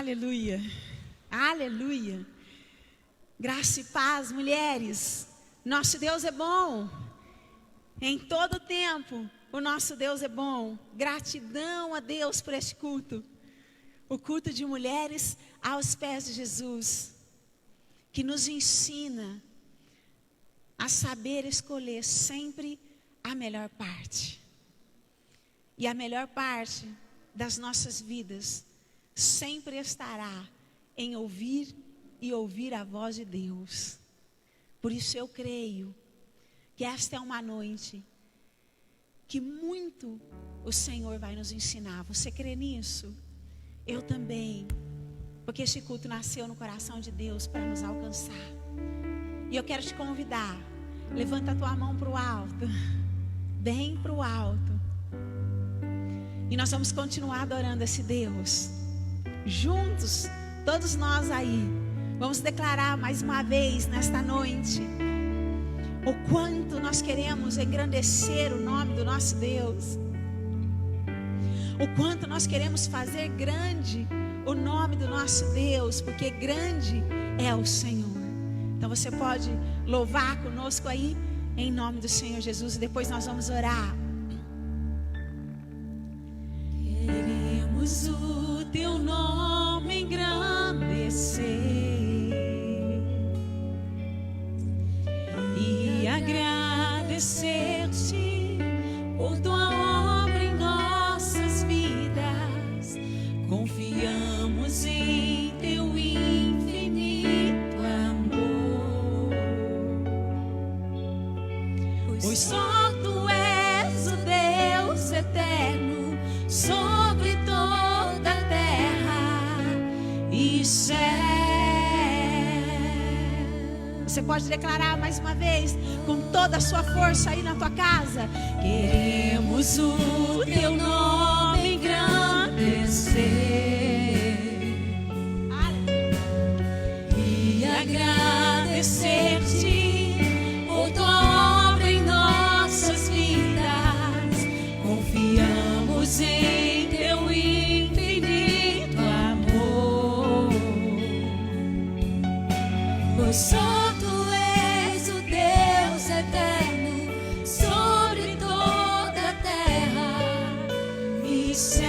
Aleluia, aleluia. Graça e paz, mulheres. Nosso Deus é bom. Em todo tempo, o nosso Deus é bom. Gratidão a Deus por este culto. O culto de mulheres aos pés de Jesus, que nos ensina a saber escolher sempre a melhor parte. E a melhor parte das nossas vidas sempre estará em ouvir e ouvir a voz de Deus. Por isso eu creio que esta é uma noite que muito o Senhor vai nos ensinar. Você crê nisso? Eu também. Porque este culto nasceu no coração de Deus para nos alcançar. E eu quero te convidar. Levanta a tua mão para o alto. Bem para o alto. E nós vamos continuar adorando esse Deus. Juntos, todos nós aí, vamos declarar mais uma vez nesta noite o quanto nós queremos engrandecer o nome do nosso Deus, o quanto nós queremos fazer grande o nome do nosso Deus, porque grande é o Senhor. Então você pode louvar conosco aí, em nome do Senhor Jesus, e depois nós vamos orar. Queremos o teu nome engrandecer e agradecer-te por tua obra em nossas vidas. Confiamos em teu infinito amor, pois só tu és o Deus eterno sobre toda a terra e céu. Você pode declarar mais uma vez, com toda a sua força aí na tua casa. Queremos o teu nome engrandecer e agradecer-te por tua obra em nossas vidas. Confiamos em teu infinito amor, pois só tu és o Deus eterno sobre toda a terra e céu.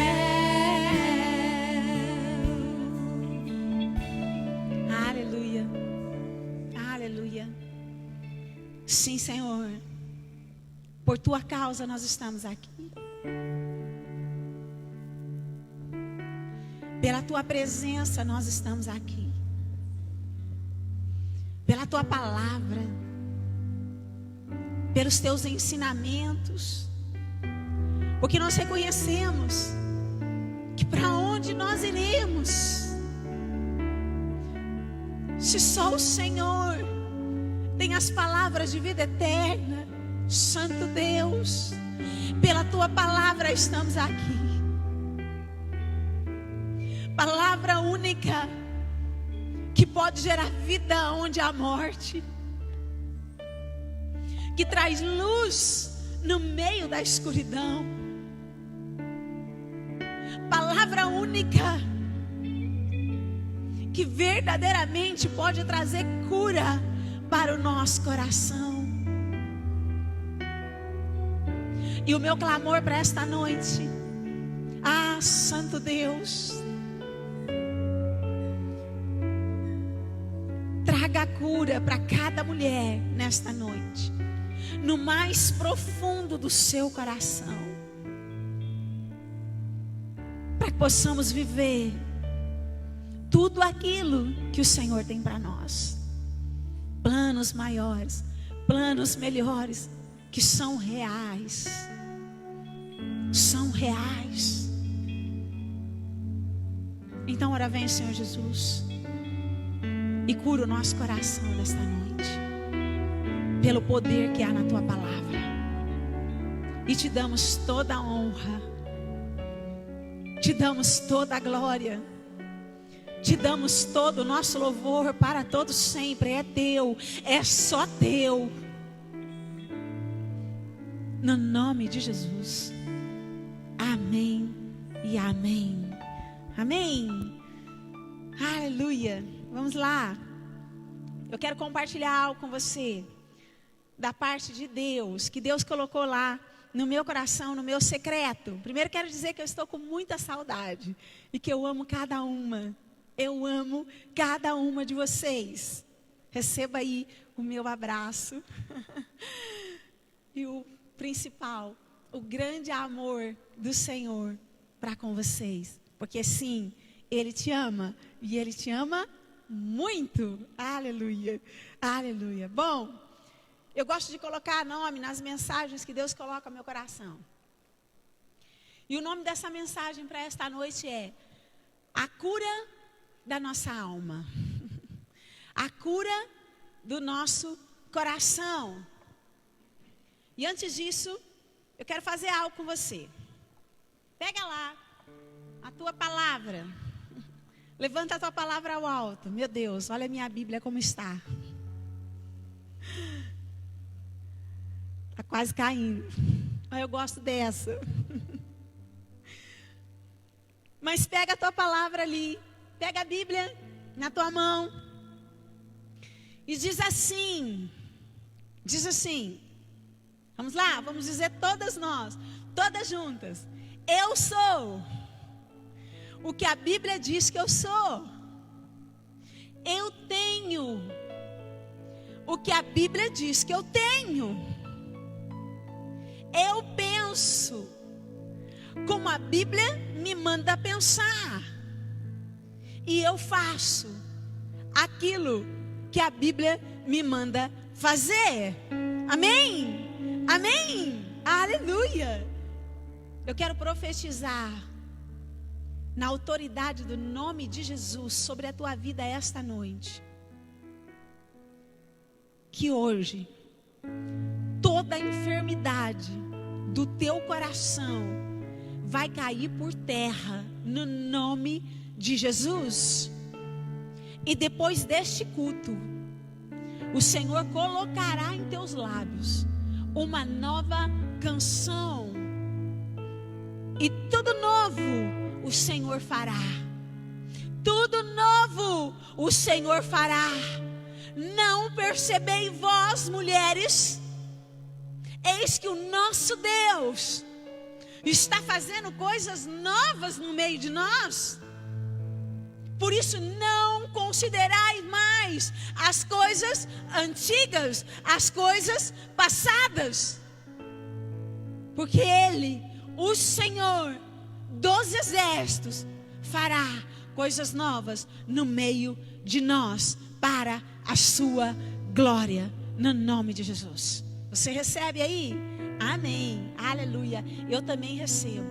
Aleluia, aleluia. Sim, Senhor, por tua causa nós estamos aqui. Pela tua presença nós estamos aqui. Pela tua palavra, pelos teus ensinamentos, porque nós reconhecemos que para onde nós iremos, se só o Senhor tem as palavras de vida eterna. Santo Deus, pela tua palavra estamos aqui. Palavra única que pode gerar vida onde há morte, que traz luz no meio da escuridão. Palavra única que verdadeiramente pode trazer cura para o nosso coração. E o meu clamor para esta noite, Santo Deus, traga a cura para cada mulher nesta noite, no mais profundo do seu coração, para que possamos viver tudo aquilo que o Senhor tem para nós. Planos maiores, planos melhores, que são reais. São reais. Então ora vem, Senhor Jesus, e cura o nosso coração nesta noite, pelo poder que há na tua palavra. E te damos toda a honra, te damos toda a glória, te damos todo o nosso louvor para todos sempre. É teu, é só teu, no nome de Jesus. Amém e amém. Amém. Aleluia. Vamos lá. Eu quero compartilhar algo com você. Da parte de Deus. Que Deus colocou lá no meu coração, no meu secreto. Primeiro quero dizer que eu estou com muita saudade. E que eu amo cada uma. Eu amo cada uma de vocês. Receba aí o meu abraço. E o principal, o grande amor do Senhor para com vocês. Porque sim, Ele te ama. E Ele te ama muito. Aleluia. Aleluia. Bom, eu gosto de colocar nome nas mensagens que Deus coloca no meu coração. E o nome dessa mensagem para esta noite é a cura da nossa alma. A cura do nosso coração. E antes disso, eu quero fazer algo com você. Pega lá a tua palavra. Levanta a tua palavra ao alto. Meu Deus, olha a minha Bíblia como está. Está quase caindo. Eu gosto dessa. Mas pega a tua palavra ali. Pega a Bíblia na tua mão. E diz assim. Diz assim. Vamos lá, vamos dizer todas nós. Todas juntas. Eu sou o que a Bíblia diz que eu sou. Eu tenho o que a Bíblia diz que eu tenho. Eu penso como a Bíblia me manda pensar. E eu faço aquilo que a Bíblia me manda fazer. Amém? Amém? Aleluia! Eu quero profetizar na autoridade do nome de Jesus sobre a tua vida esta noite. Que hoje toda enfermidade do teu coração vai cair por terra no nome de Jesus. E depois deste culto, o Senhor colocará em teus lábios uma nova canção. E tudo novo o Senhor fará. Tudo novo o Senhor fará. Não percebei vós, mulheres, eis que o nosso Deus está fazendo coisas novas no meio de nós. Por isso não considerai mais as coisas antigas, as coisas passadas. Porque Ele, o Senhor dos exércitos, fará coisas novas no meio de nós, para a sua glória, no nome de Jesus. Você recebe aí? Amém, aleluia. Eu também recebo,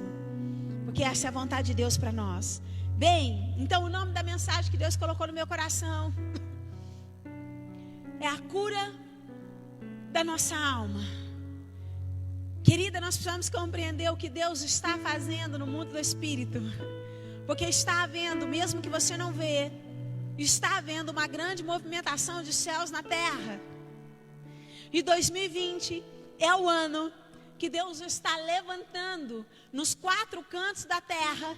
porque essa é a vontade de Deus para nós. Bem, então o nome da mensagem que Deus colocou no meu coração é a cura da nossa alma. Querida, nós precisamos compreender o que Deus está fazendo no mundo do Espírito. Porque está havendo, mesmo que você não vê, está havendo uma grande movimentação de céus na terra. E 2020 é o ano que Deus está levantando nos 4 cantos da terra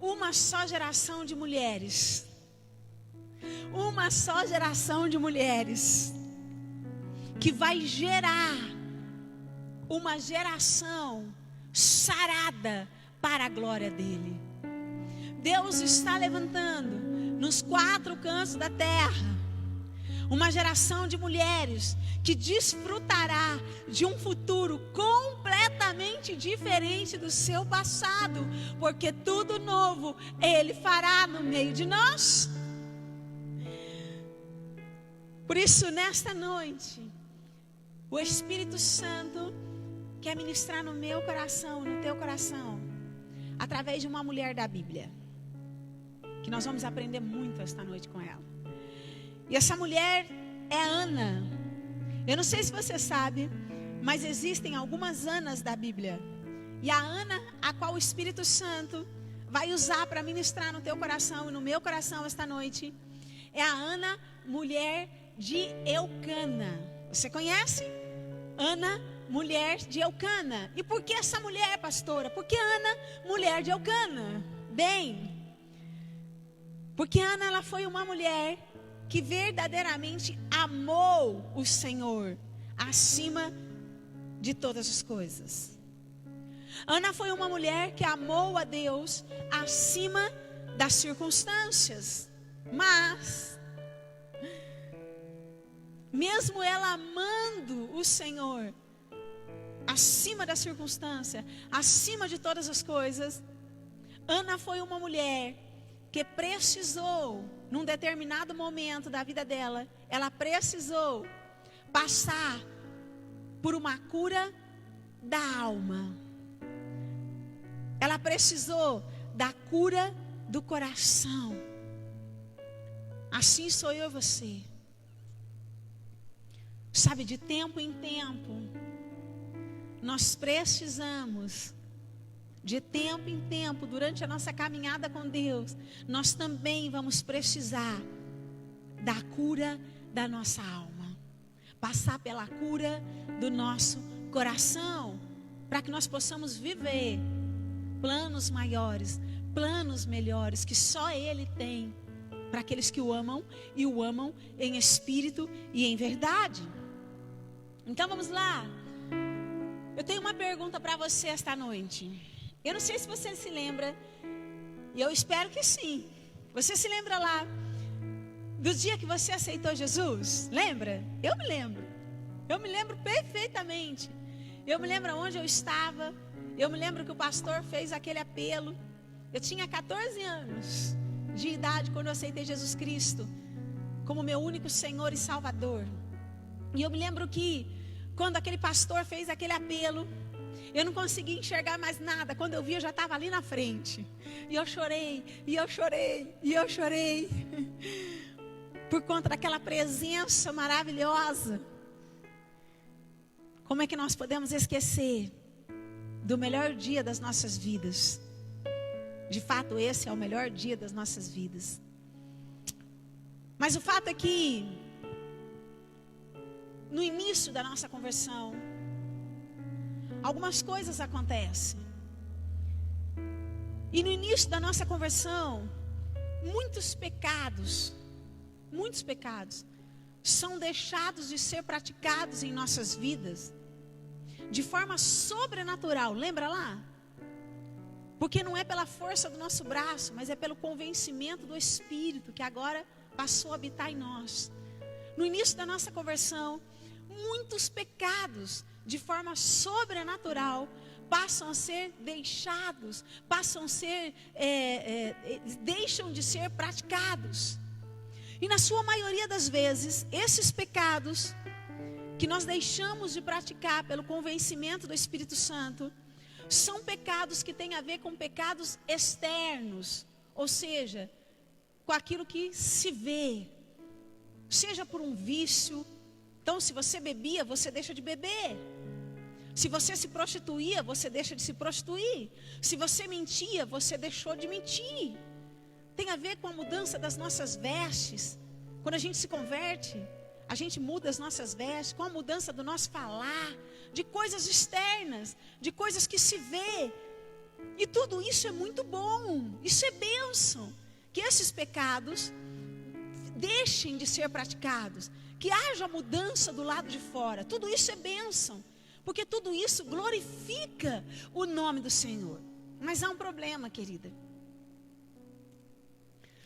uma só geração de mulheres. Uma só geração de mulheres que vai gerar uma geração sarada para a glória dele. Deus está levantando nos 4 cantos da terra uma geração de mulheres que desfrutará de um futuro completamente diferente do seu passado, porque tudo novo Ele fará no meio de nós. Por isso, nesta noite, o Espírito Santo quer ministrar no meu coração, no teu coração, através de uma mulher da Bíblia, que nós vamos aprender muito esta noite com ela. E essa mulher é Ana. Eu não sei se você sabe, mas existem algumas Anas da Bíblia. E a Ana, a qual o Espírito Santo vai usar para ministrar no teu coração e no meu coração esta noite, é a Ana, mulher de Eucana. Você conhece? Ana, mulher de Eucana. E por que essa mulher, pastora? Por que Ana, mulher de Eucana? Bem, Porque Ana, ela foi uma mulher que verdadeiramente amou o Senhor acima de todas as coisas. Ana foi uma mulher que amou a Deus acima das circunstâncias. Mas, mesmo ela amando o Senhor acima da circunstância, acima de todas as coisas, Ana foi uma mulher que precisou, num determinado momento da vida dela, ela precisou passar por uma cura da alma. Ela precisou da cura do coração. Assim sou eu e você. Sabe, de tempo em tempo, nós precisamos, de tempo em tempo, durante a nossa caminhada com Deus, nós também vamos precisar da cura da nossa alma. Passar pela cura do nosso coração, para que nós possamos viver planos maiores, planos melhores, que só Ele tem, para aqueles que o amam, e o amam em espírito e em verdade. Então vamos lá. Eu tenho uma pergunta para você esta noite. Eu não sei se você se lembra, e eu espero que sim. Você se lembra lá do dia que você aceitou Jesus? Lembra? Eu me lembro. Eu me lembro perfeitamente. Eu me lembro onde eu estava. Eu me lembro que o pastor fez aquele apelo. Eu tinha 14 anos de idade quando eu aceitei Jesus Cristo como meu único Senhor e Salvador. E eu me lembro que quando aquele pastor fez aquele apelo, eu não conseguia enxergar mais nada. Quando eu vi, eu já estava ali na frente. E eu chorei, e eu chorei, e eu chorei. Por conta daquela presença maravilhosa. Como é que nós podemos esquecer do melhor dia das nossas vidas? De fato, esse é o melhor dia das nossas vidas. Mas o fato é que, no início da nossa conversão, algumas coisas acontecem. E no início da nossa conversão, muitos pecados são deixados de ser praticados em nossas vidas de forma sobrenatural. Lembra lá? Porque não é pela força do nosso braço, mas é pelo convencimento do Espírito que agora passou a habitar em nós. No início da nossa conversão, muitos pecados de forma sobrenatural passam a ser deixados, deixam de ser praticados. E na sua maioria das vezes, esses pecados que nós deixamos de praticar pelo convencimento do Espírito Santo, são pecados que têm a ver com pecados externos, ou seja, com aquilo que se vê, seja por um vício. Então, se você bebia, você deixa de beber. Se você se prostituía, você deixa de se prostituir. Se você mentia, você deixou de mentir. Tem a ver com a mudança das nossas vestes. Quando a gente se converte, a gente muda as nossas vestes, com a mudança do nosso falar, de coisas externas, de coisas que se vê. E tudo isso é muito bom, isso é bênção. Que esses pecados deixem de ser praticados, que haja mudança do lado de fora. Tudo isso é bênção, porque tudo isso glorifica o nome do Senhor. Mas há um problema, querida.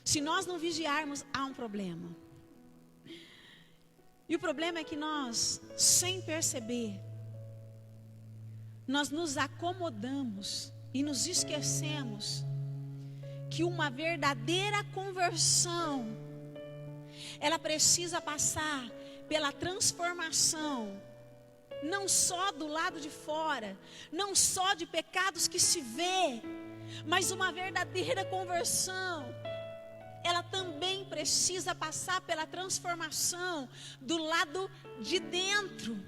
Se nós não vigiarmos, há um problema. E o problema é que nós, sem perceber, nós nos acomodamos e nos esquecemos que uma verdadeira conversão, ela precisa passar pela transformação, não só do lado de fora, não só de pecados que se vê, mas uma verdadeira conversão, ela também precisa passar pela transformação do lado de dentro.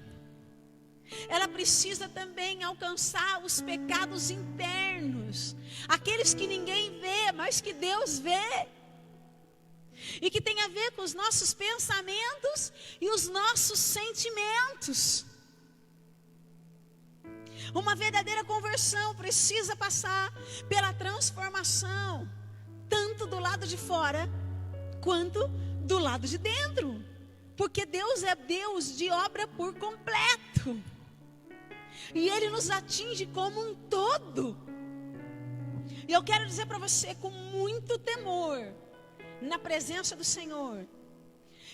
Ela precisa também alcançar os pecados internos, aqueles que ninguém vê, mas que Deus vê, e que tem a ver com os nossos pensamentos e os nossos sentimentos. Uma verdadeira conversão precisa passar pela transformação tanto do lado de fora, quanto do lado de dentro. Porque Deus é Deus de obra por completo. E Ele nos atinge como um todo. E eu quero dizer para você com muito temor, na presença do Senhor,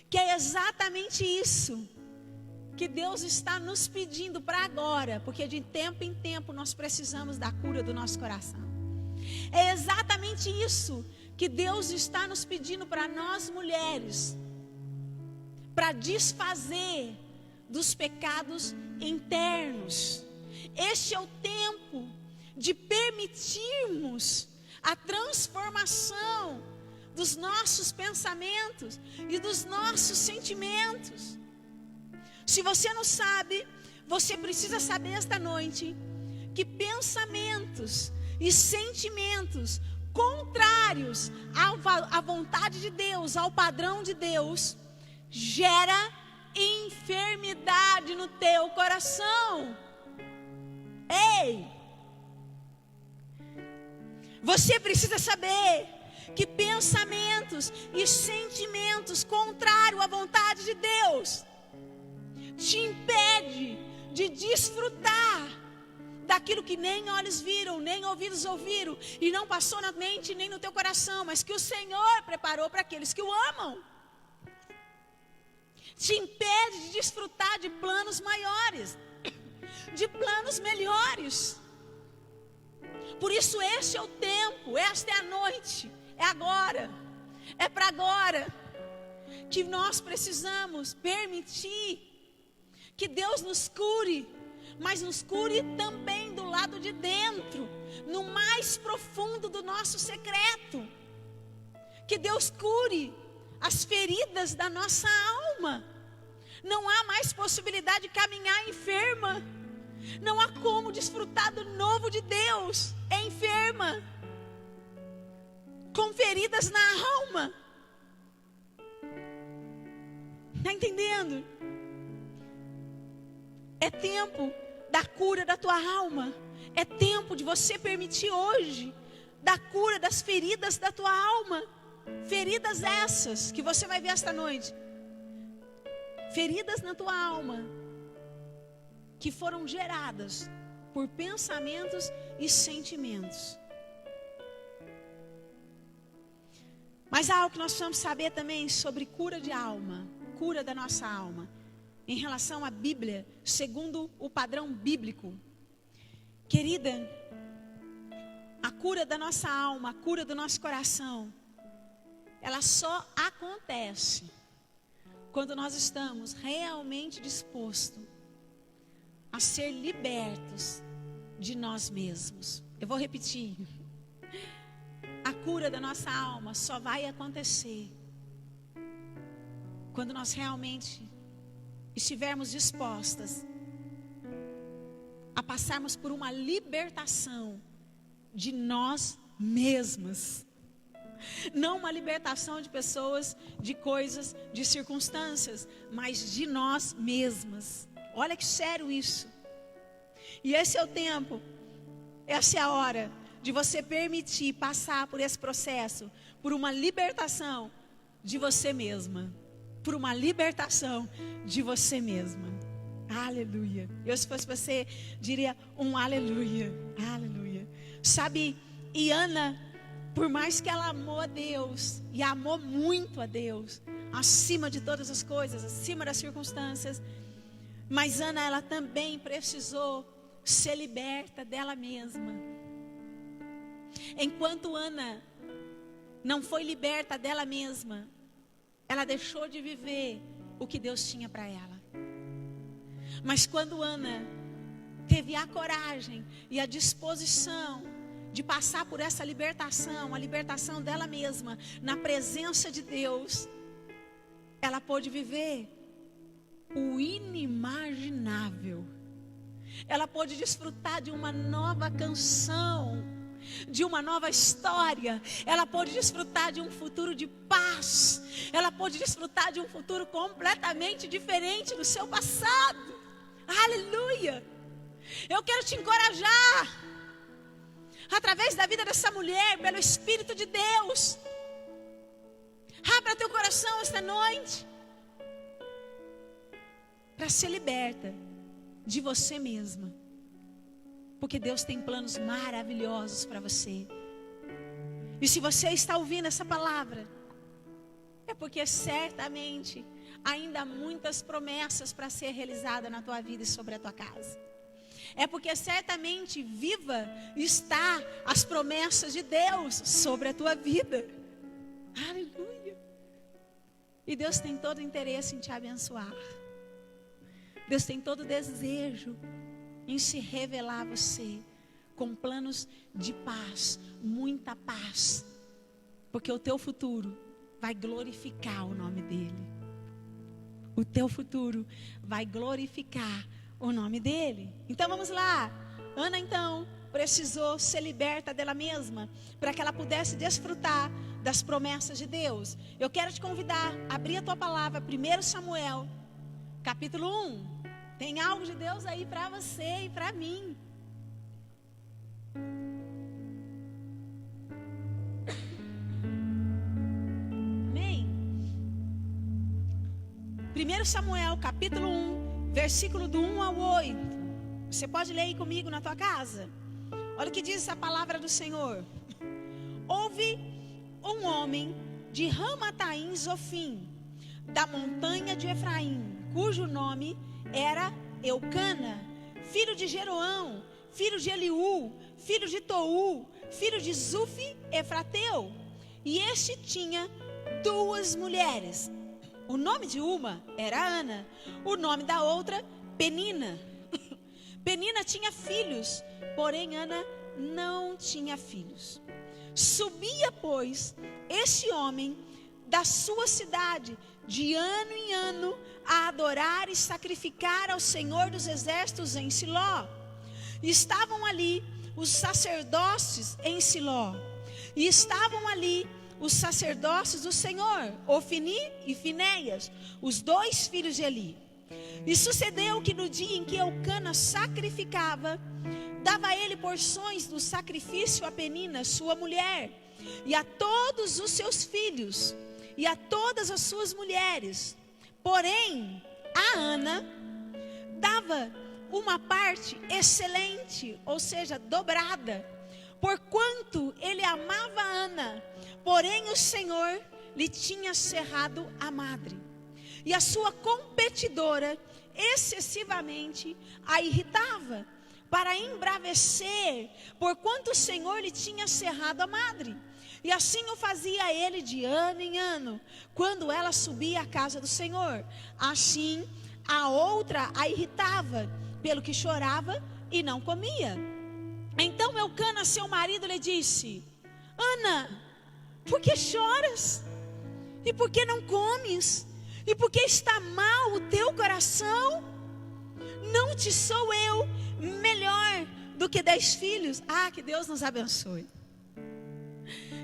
que é exatamente isso que Deus está nos pedindo para agora. Porque de tempo em tempo nós precisamos da cura do nosso coração. É exatamente isso que Deus está nos pedindo para nós mulheres, para desfazer dos pecados internos. Este é o tempo de permitirmos a transformação dos nossos pensamentos e dos nossos sentimentos. Se você não sabe, você precisa saber esta noite que pensamentos e sentimentos contrários à vontade de Deus, ao padrão de Deus, gera enfermidade no teu coração. Ei! Você precisa saber que pensamentos e sentimentos contrários à vontade de Deus te impede de desfrutar daquilo que nem olhos viram, nem ouvidos ouviram, e não passou na mente nem no teu coração, mas que o Senhor preparou para aqueles que o amam. Te impede de desfrutar de planos maiores, de planos melhores. Por isso este é o tempo, esta é a noite, é agora, é para agora, que nós precisamos permitir que Deus nos cure, mas nos cure também do lado de dentro, no mais profundo do nosso secreto. Que Deus cure as feridas da nossa alma. Não há mais possibilidade de caminhar enferma. Não há como desfrutar do novo de Deus enferma, com feridas na alma. Está entendendo? É tempo da cura da tua alma. É tempo de você permitir hoje da cura das feridas da tua alma. Feridas essas que você vai ver esta noite. Feridas na tua alma que foram geradas por pensamentos e sentimentos. Mas há algo que nós precisamos saber também sobre cura de alma, cura da nossa alma, em relação à Bíblia, segundo o padrão bíblico. Querida, a cura da nossa alma, a cura do nosso coração, ela só acontece quando nós estamos realmente dispostos a ser libertos de nós mesmos. Eu vou repetir. A cura da nossa alma só vai acontecer quando nós realmente estivermos dispostas a passarmos por uma libertação de nós mesmas. Não uma libertação de pessoas, de coisas, de circunstâncias, mas de nós mesmas. Olha que sério isso. E esse é o tempo, essa é a hora de você permitir passar por esse processo, por uma libertação de você mesma. Por uma libertação de você mesma. Aleluia. Eu, se fosse você, diria um aleluia. Aleluia. Sabe, e Ana, por mais que ela amou a Deus, e amou muito a Deus, acima de todas as coisas, acima das circunstâncias, mas Ana, ela também precisou ser liberta dela mesma. Enquanto Ana não foi liberta dela mesma, ela deixou de viver o que Deus tinha para ela. Mas quando Ana teve a coragem e a disposição de passar por essa libertação, a libertação dela mesma, na presença de Deus, ela pôde viver o inimaginável. Ela pôde desfrutar de uma nova canção, de uma nova história. Ela pôde desfrutar de um futuro de paz. Ela pôde desfrutar de um futuro completamente diferente do seu passado. Aleluia! Eu quero te encorajar através da vida dessa mulher, pelo Espírito de Deus. Abra teu coração esta noite, para ser liberta de você mesma, porque Deus tem planos maravilhosos para você. E se você está ouvindo essa palavra, é porque certamente ainda há muitas promessas para ser realizadas na tua vida e sobre a tua casa. É porque certamente viva está as promessas de Deus sobre a tua vida. Aleluia. E Deus tem todo o interesse em te abençoar. Deus tem todo o desejo em se revelar a você com planos de paz, muita paz. Porque o teu futuro vai glorificar o nome dEle. O teu futuro vai glorificar o nome dEle. Então vamos lá. Ana então precisou ser liberta dela mesma, para que ela pudesse desfrutar das promessas de Deus. Eu quero te convidar a abrir a tua palavra, 1 Samuel, capítulo 1. Tem algo de Deus aí para você e para mim. Amém? 1 Samuel, capítulo 1, versículo do 1 ao 8. Você pode ler aí comigo na tua casa? Olha o que diz essa palavra do Senhor. Houve um homem de Ramataim Zofim, da montanha de Efraim, cujo nome era Eucana, filho de Jeroão, filho de Eliú, filho de Tou, filho de Zufi Efrateu. E este tinha 2 mulheres. O nome de uma era Ana, o nome da outra Penina. Penina tinha filhos, porém Ana não tinha filhos. Subia, pois, esse homem da sua cidade, de ano em ano, a adorar e sacrificar ao Senhor dos Exércitos em Siló. E estavam ali os sacerdócios em Siló. E estavam ali os sacerdócios do Senhor, Ofni e Finéias, os 2 filhos de Eli. E sucedeu que no dia em que Eucana sacrificava, dava ele porções do sacrifício a Penina, sua mulher, e a todos os seus filhos, e a todas as suas mulheres. Porém, a Ana dava uma parte excelente, ou seja, dobrada, porquanto ele amava Ana, porém o Senhor lhe tinha cerrado a madre. E a sua competidora excessivamente a irritava, para embravecer, porquanto o Senhor lhe tinha cerrado a madre. E assim o fazia ele de ano em ano, quando ela subia à casa do Senhor. Assim a outra a irritava, pelo que chorava e não comia. Então Eucana, seu marido, lhe disse: Ana, por que choras? E por que não comes? E por que está mal o teu coração? Não te sou eu melhor do que 10 filhos? Ah, que Deus nos abençoe.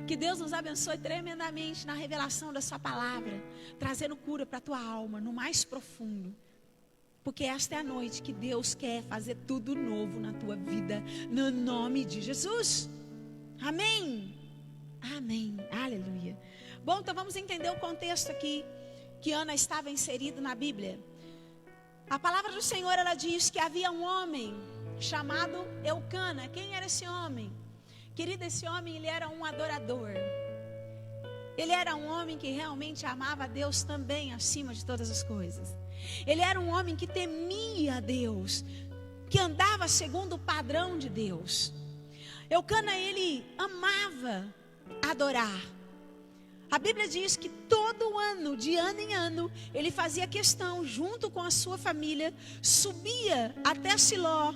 Que Deus nos abençoe tremendamente na revelação da sua palavra, trazendo cura para a tua alma, no mais profundo. Porque esta é a noite que Deus quer fazer tudo novo na tua vida, no nome de Jesus. Amém. Amém. Aleluia. Bom, então vamos entender o contexto aqui que Ana estava inserida na Bíblia. A palavra do Senhor, ela diz que havia um homem chamado Eucana. Quem era esse homem? Querido, esse homem, ele era um adorador. Ele era um homem que realmente amava a Deus também acima de todas as coisas. Ele era um homem que temia a Deus, que andava segundo o padrão de Deus. Eucana, ele amava adorar. A Bíblia diz que todo ano, de ano em ano, ele fazia questão, junto com a sua família, subia até Siló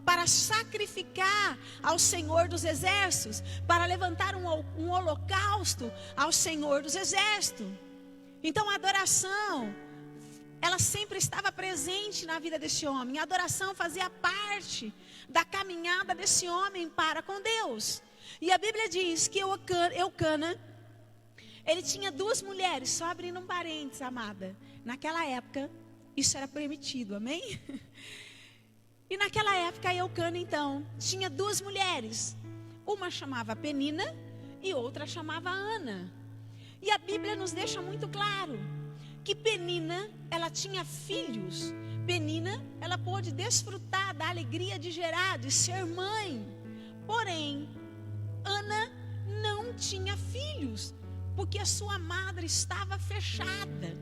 para sacrificar ao Senhor dos Exércitos, para levantar um holocausto ao Senhor dos Exércitos. Então a adoração, ela sempre estava presente na vida desse homem. A adoração fazia parte da caminhada desse homem para com Deus. E a Bíblia diz que Eucana, ele tinha 2 mulheres. Só abrindo um parênteses, amada. Naquela época, isso era permitido, amém? E naquela época, Eucana, então, tinha 2 mulheres. Uma chamava Penina e outra chamava Ana. E a Bíblia nos deixa muito claro que Penina, ela tinha filhos. Penina, ela pôde desfrutar da alegria de gerar, de ser mãe. Porém, Ana não tinha filhos, porque a sua madre estava fechada.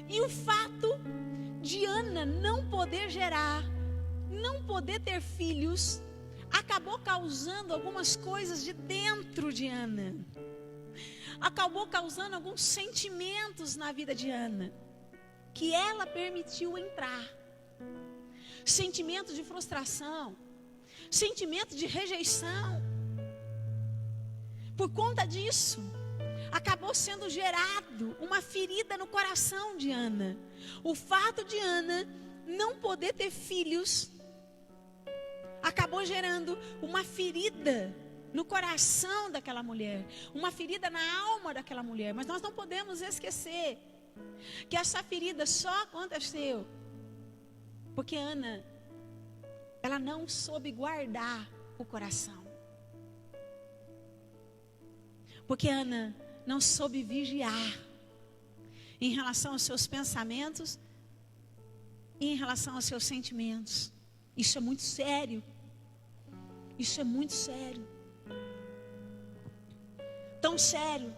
E o fato de Ana não poder gerar, não poder ter filhos, acabou causando algumas coisas de dentro de Ana. Acabou causando alguns sentimentos na vida de Ana, que ela permitiu entrar. Sentimentos de frustração, sentimentos de rejeição. Por conta disso, acabou sendo gerado uma ferida no coração de Ana. O fato de Ana não poder ter filhos acabou gerando uma ferida no coração daquela mulher, uma ferida na alma daquela mulher. Mas nós não podemos esquecer que essa ferida só aconteceu porque Ana, ela não soube guardar o coração. Porque Ana não soube vigiar em relação aos seus pensamentos e em relação aos seus sentimentos. Isso é muito sério. Isso é muito sério. Tão sério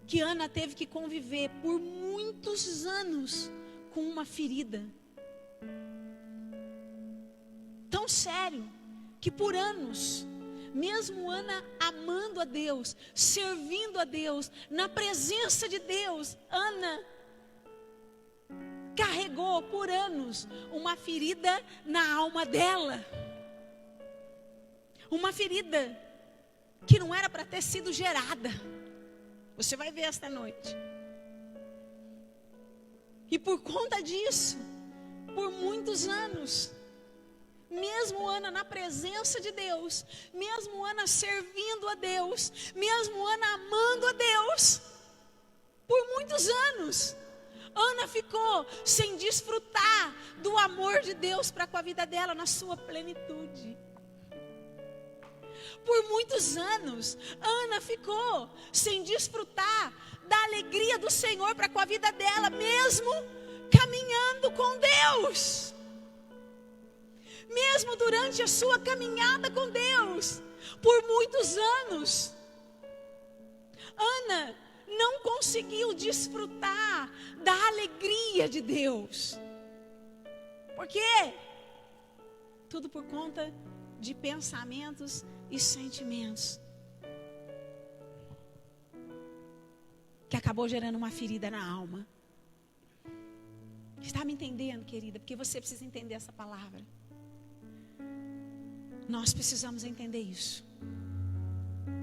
que Ana teve que conviver por muitos anos com uma ferida. Tão sério que por anos, mesmo Ana amando a Deus, servindo a Deus, na presença de Deus, Ana carregou por anos uma ferida na alma dela. Uma ferida que não era para ter sido gerada. Você vai ver esta noite. E por conta disso, por muitos anos, mesmo Ana na presença de Deus, mesmo Ana servindo a Deus, mesmo Ana amando a Deus, por muitos anos, Ana ficou sem desfrutar do amor de Deus para com a vida dela na sua plenitude. Por muitos anos, Ana ficou sem desfrutar da alegria do Senhor para com a vida dela, mesmo caminhando com Deus. Mesmo durante a sua caminhada com Deus, por muitos anos, Ana não conseguiu desfrutar da alegria de Deus. Por quê? Tudo por conta de pensamentos e sentimentos que acabou gerando uma ferida na alma. Está me entendendo, querida? Porque você precisa entender essa palavra. Nós precisamos entender isso.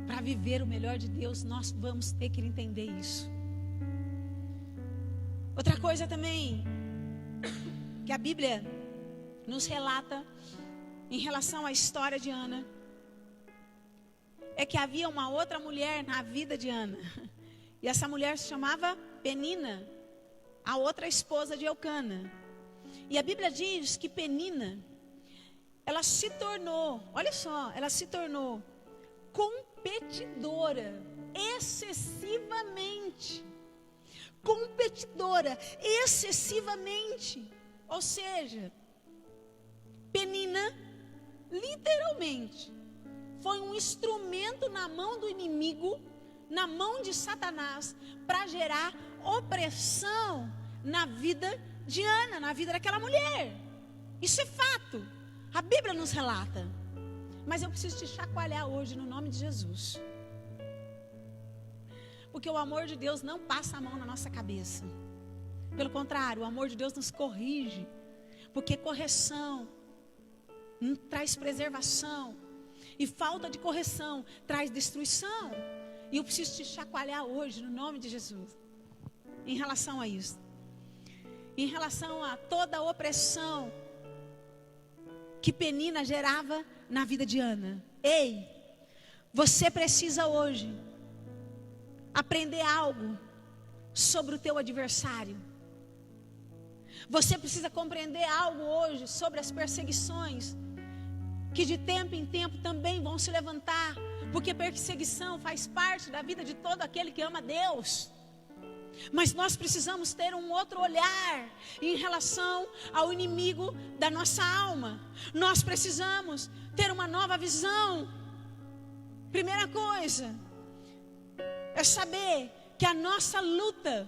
Para viver o melhor de Deus, nós vamos ter que entender isso. Outra coisa também que a Bíblia nos relata em relação à história de Ana é que havia uma outra mulher na vida de Ana. E essa mulher se chamava Penina, a outra esposa de Eucana. E a Bíblia diz que Penina, ela se tornou, olha só, ela se tornou competidora, excessivamente. Competidora, excessivamente. Ou seja, Penina, literalmente, foi um instrumento na mão do inimigo, na mão de Satanás, para gerar opressão na vida de Ana, na vida daquela mulher. Isso é fato. A Bíblia nos relata. Mas eu preciso te chacoalhar hoje no nome de Jesus. Porque o amor de Deus não passa a mão na nossa cabeça. Pelo contrário, o amor de Deus nos corrige. Porque correção traz preservação. E falta de correção traz destruição. E eu preciso te chacoalhar hoje no nome de Jesus. Em relação a isso. Em relação a toda a opressão que Penina gerava na vida de Ana. Ei, você precisa hoje aprender algo sobre o teu adversário. Você precisa compreender algo hoje sobre as perseguições que de tempo em tempo também vão se levantar, porque perseguição faz parte da vida de todo aquele que ama Deus. Mas nós precisamos ter um outro olhar em relação ao inimigo da nossa alma. Nós precisamos ter uma nova visão. Primeira coisa é saber que a nossa luta,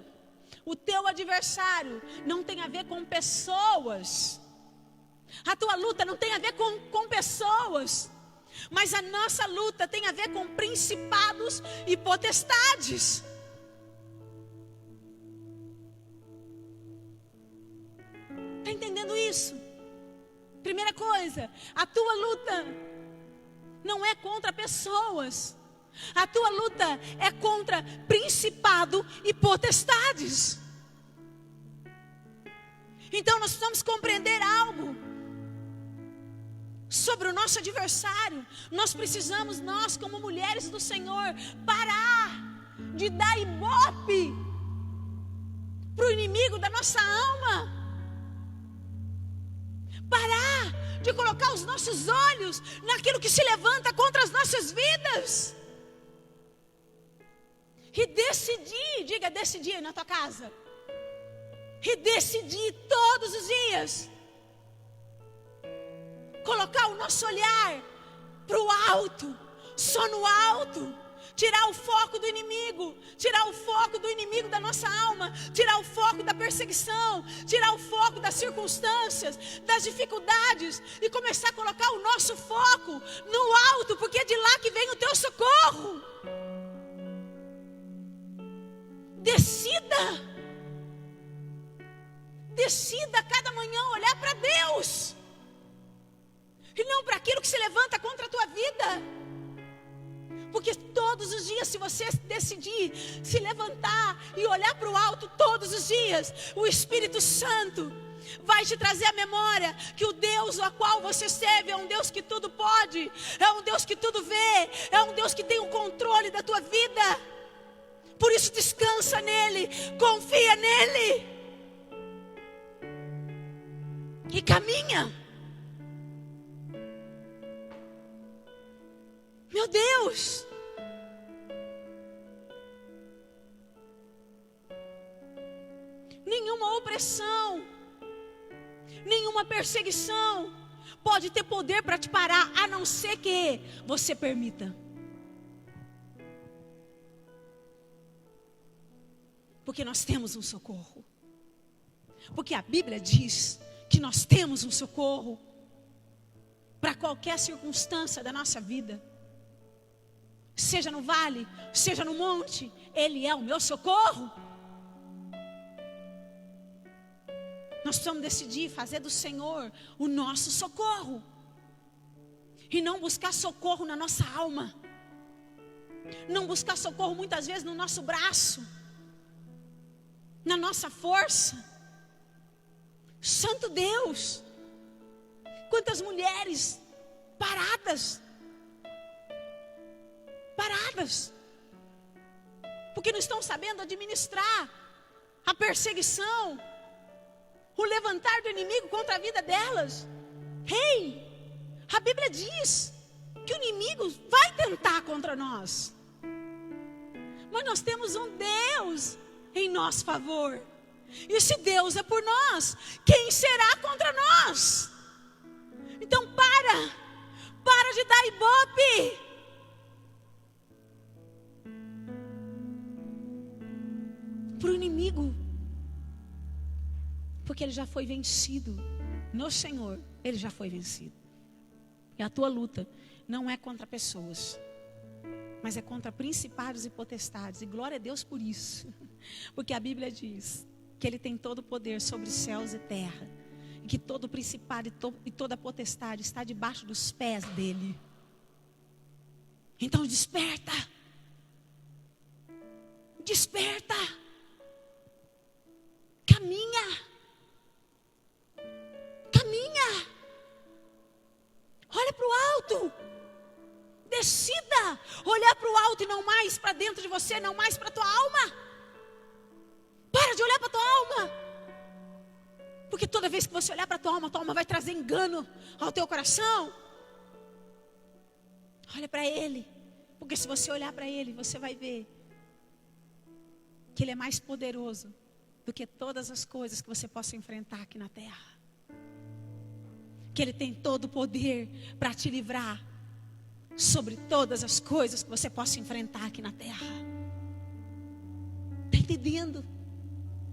o teu adversário, não tem a ver com pessoas. A tua luta não tem a ver com pessoas, mas a nossa luta tem a ver com principados e potestades. Está entendendo isso? Primeira coisa, a tua luta não é contra pessoas. A tua luta é contra principado e potestades. Então nós precisamos compreender algo sobre o nosso adversário. Nós precisamos, nós como mulheres do Senhor, parar de dar ibope para o inimigo da nossa alma. Parar de colocar os nossos olhos naquilo que se levanta contra as nossas vidas. E decidir, diga decidir na tua casa. E decidir todos os dias colocar o nosso olhar para o alto, só no alto. Tirar o foco do inimigo, tirar o foco do inimigo da nossa alma, tirar o foco da perseguição, tirar o foco das circunstâncias, das dificuldades e começar a colocar o nosso foco no alto, porque é de lá que vem o teu socorro. Decida cada manhã olhar para Deus e não para aquilo que se levanta contra a tua vida. Porque todos os dias, se você decidir se levantar e olhar para o alto todos os dias, o Espírito Santo vai te trazer a memória que o Deus a qual você serve é um Deus que tudo pode, é um Deus que tudo vê, é um Deus que tem o controle da tua vida. Por isso descansa nele, confia nele e caminha. Meu Deus, nenhuma opressão, nenhuma perseguição pode ter poder para te parar, a não ser que você permita. Porque nós temos um socorro. Porque a Bíblia diz que nós temos um socorro para qualquer circunstância da nossa vida. Seja no vale, seja no monte, Ele é o meu socorro. Nós precisamos decidir fazer do Senhor o nosso socorro. E não buscar socorro na nossa alma. Não buscar socorro muitas vezes no nosso braço, na nossa força. Santo Deus, quantas mulheres paradas, porque não estão sabendo administrar a perseguição, o levantar do inimigo contra a vida delas. A Bíblia diz que o inimigo vai tentar contra nós, mas nós temos um Deus em nosso favor. E se Deus é por nós, quem será contra nós? Então para de dar ibope para o inimigo, porque ele já foi vencido no Senhor. Ele já foi vencido. E a tua luta não é contra pessoas, mas é contra principados e potestades. E glória a Deus por isso, porque a Bíblia diz que Ele tem todo o poder sobre os céus e terra, e que todo principado e toda potestade está debaixo dos pés dEle. Então desperta, caminha, olha para o alto, decida olhar para o alto e não mais para dentro de você, não mais para a tua alma. Para de olhar para a tua alma, porque toda vez que você olhar para a tua alma vai trazer engano ao teu coração. Olha para Ele. Porque se você olhar para Ele, você vai ver que Ele é mais poderoso do que todas as coisas que você possa enfrentar aqui na terra. Que Ele tem todo o poder para te livrar sobre todas as coisas que você possa enfrentar aqui na terra. Está entendendo?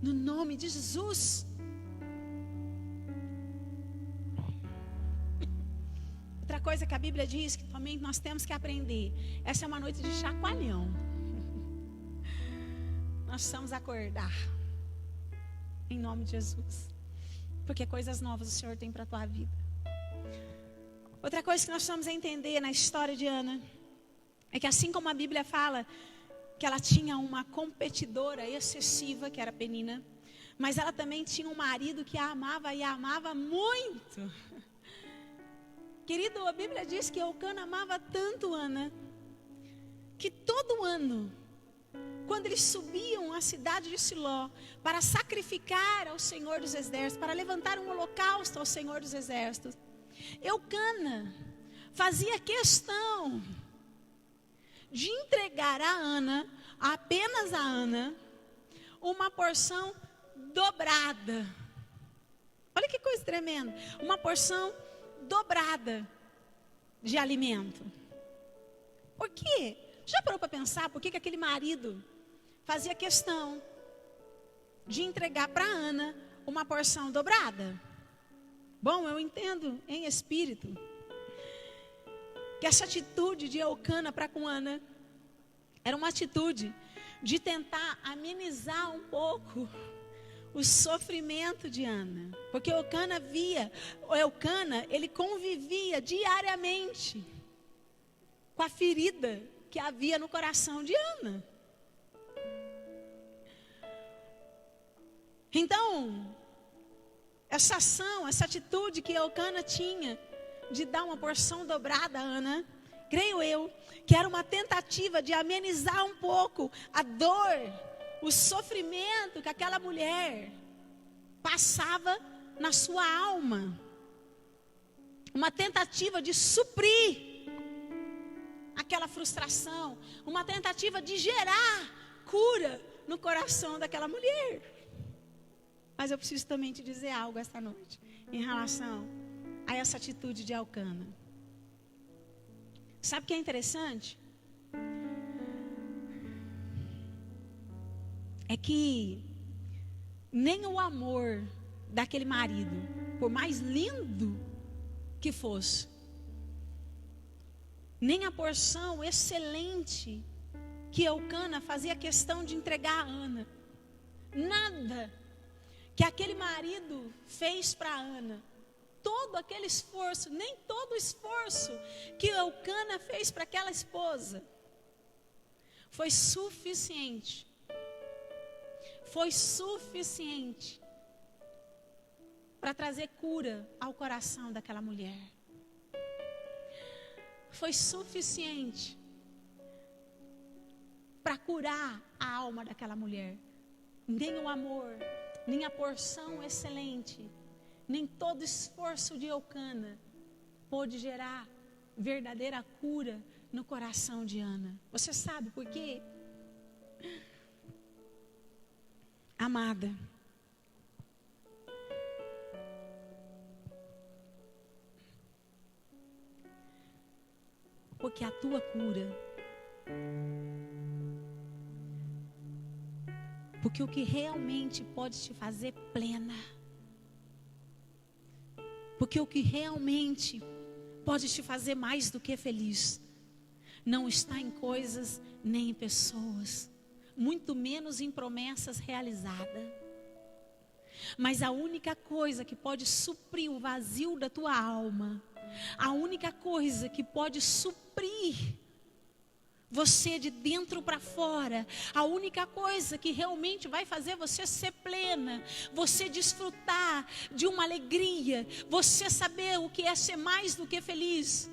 No nome de Jesus. Outra coisa que a Bíblia diz que também nós temos que aprender. Essa é uma noite de chacoalhão. Nós precisamos acordar. Em nome de Jesus. Porque coisas novas o Senhor tem para a tua vida. Outra coisa que nós precisamos entender na história de Ana é que assim como a Bíblia fala que ela tinha uma competidora excessiva, que era Penina, mas ela também tinha um marido que a amava e a amava muito. Querido, a Bíblia diz que Eucana amava tanto Ana, que todo ano, quando eles subiam à cidade de Siló para sacrificar ao Senhor dos Exércitos, para levantar um holocausto ao Senhor dos Exércitos, Eucana fazia questão de entregar a Ana, apenas a Ana, uma porção dobrada. Olha que coisa tremenda. Uma porção dobrada de alimento. Por quê? Já parou para pensar por que aquele marido fazia questão de entregar para Ana uma porção dobrada? Bom, eu entendo em espírito que essa atitude de Eucana para com Ana era uma atitude de tentar amenizar um pouco o sofrimento de Ana. Porque Eucana ele convivia diariamente com a ferida que havia no coração de Ana. Então, essa ação, essa atitude que Eucana tinha de dar uma porção dobrada a Ana, creio eu, que era uma tentativa de amenizar um pouco a dor, o sofrimento que aquela mulher passava na sua alma. Uma tentativa de suprir aquela frustração, uma tentativa de gerar cura no coração daquela mulher. Mas eu preciso também te dizer algo esta noite, em relação a essa atitude de Eucana. Sabe o que é interessante? É que nem o amor daquele marido, por mais lindo que fosse, nem a porção excelente que Eucana fazia questão de entregar a Ana, nada que aquele marido fez para Ana, todo aquele esforço, nem todo o esforço que Eucana fez para aquela esposa, foi suficiente para trazer cura ao coração daquela mulher. Foi suficiente para curar a alma daquela mulher. Nem o amor, nem a porção excelente, nem todo esforço de Eucana pôde gerar verdadeira cura no coração de Ana. Você sabe por quê? Amada, porque a tua cura, porque o que realmente pode te fazer plena, porque o que realmente pode te fazer mais do que feliz, não está em coisas nem em pessoas, muito menos em promessas realizadas. Mas a única coisa que pode suprir o vazio da tua alma, a única coisa que pode suprir você de dentro para fora, a única coisa que realmente vai fazer você ser plena, você desfrutar de uma alegria, você saber o que é ser mais do que feliz,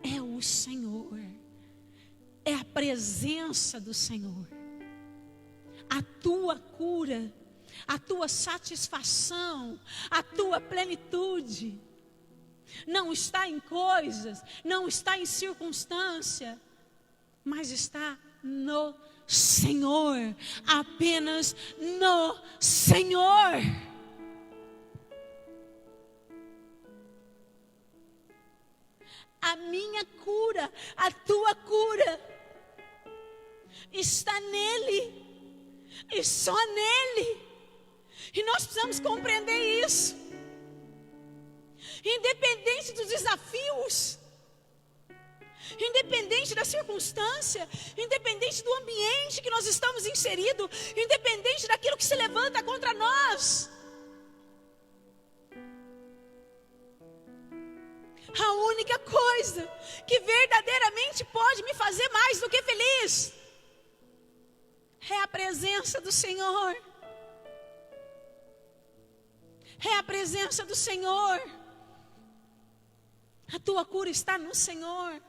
é o Senhor, é a presença do Senhor. A tua cura, a tua satisfação, a tua plenitude não está em coisas, não está em circunstância, mas está no Senhor, apenas no Senhor. A minha cura, a tua cura, está nele, e só nele. E nós precisamos compreender isso. Independente dos desafios, independente da circunstância, independente do ambiente que nós estamos inseridos, independente daquilo que se levanta contra nós, a única coisa que verdadeiramente pode me fazer mais do que feliz é a presença do Senhor. É a presença do Senhor. A tua cura está no Senhor.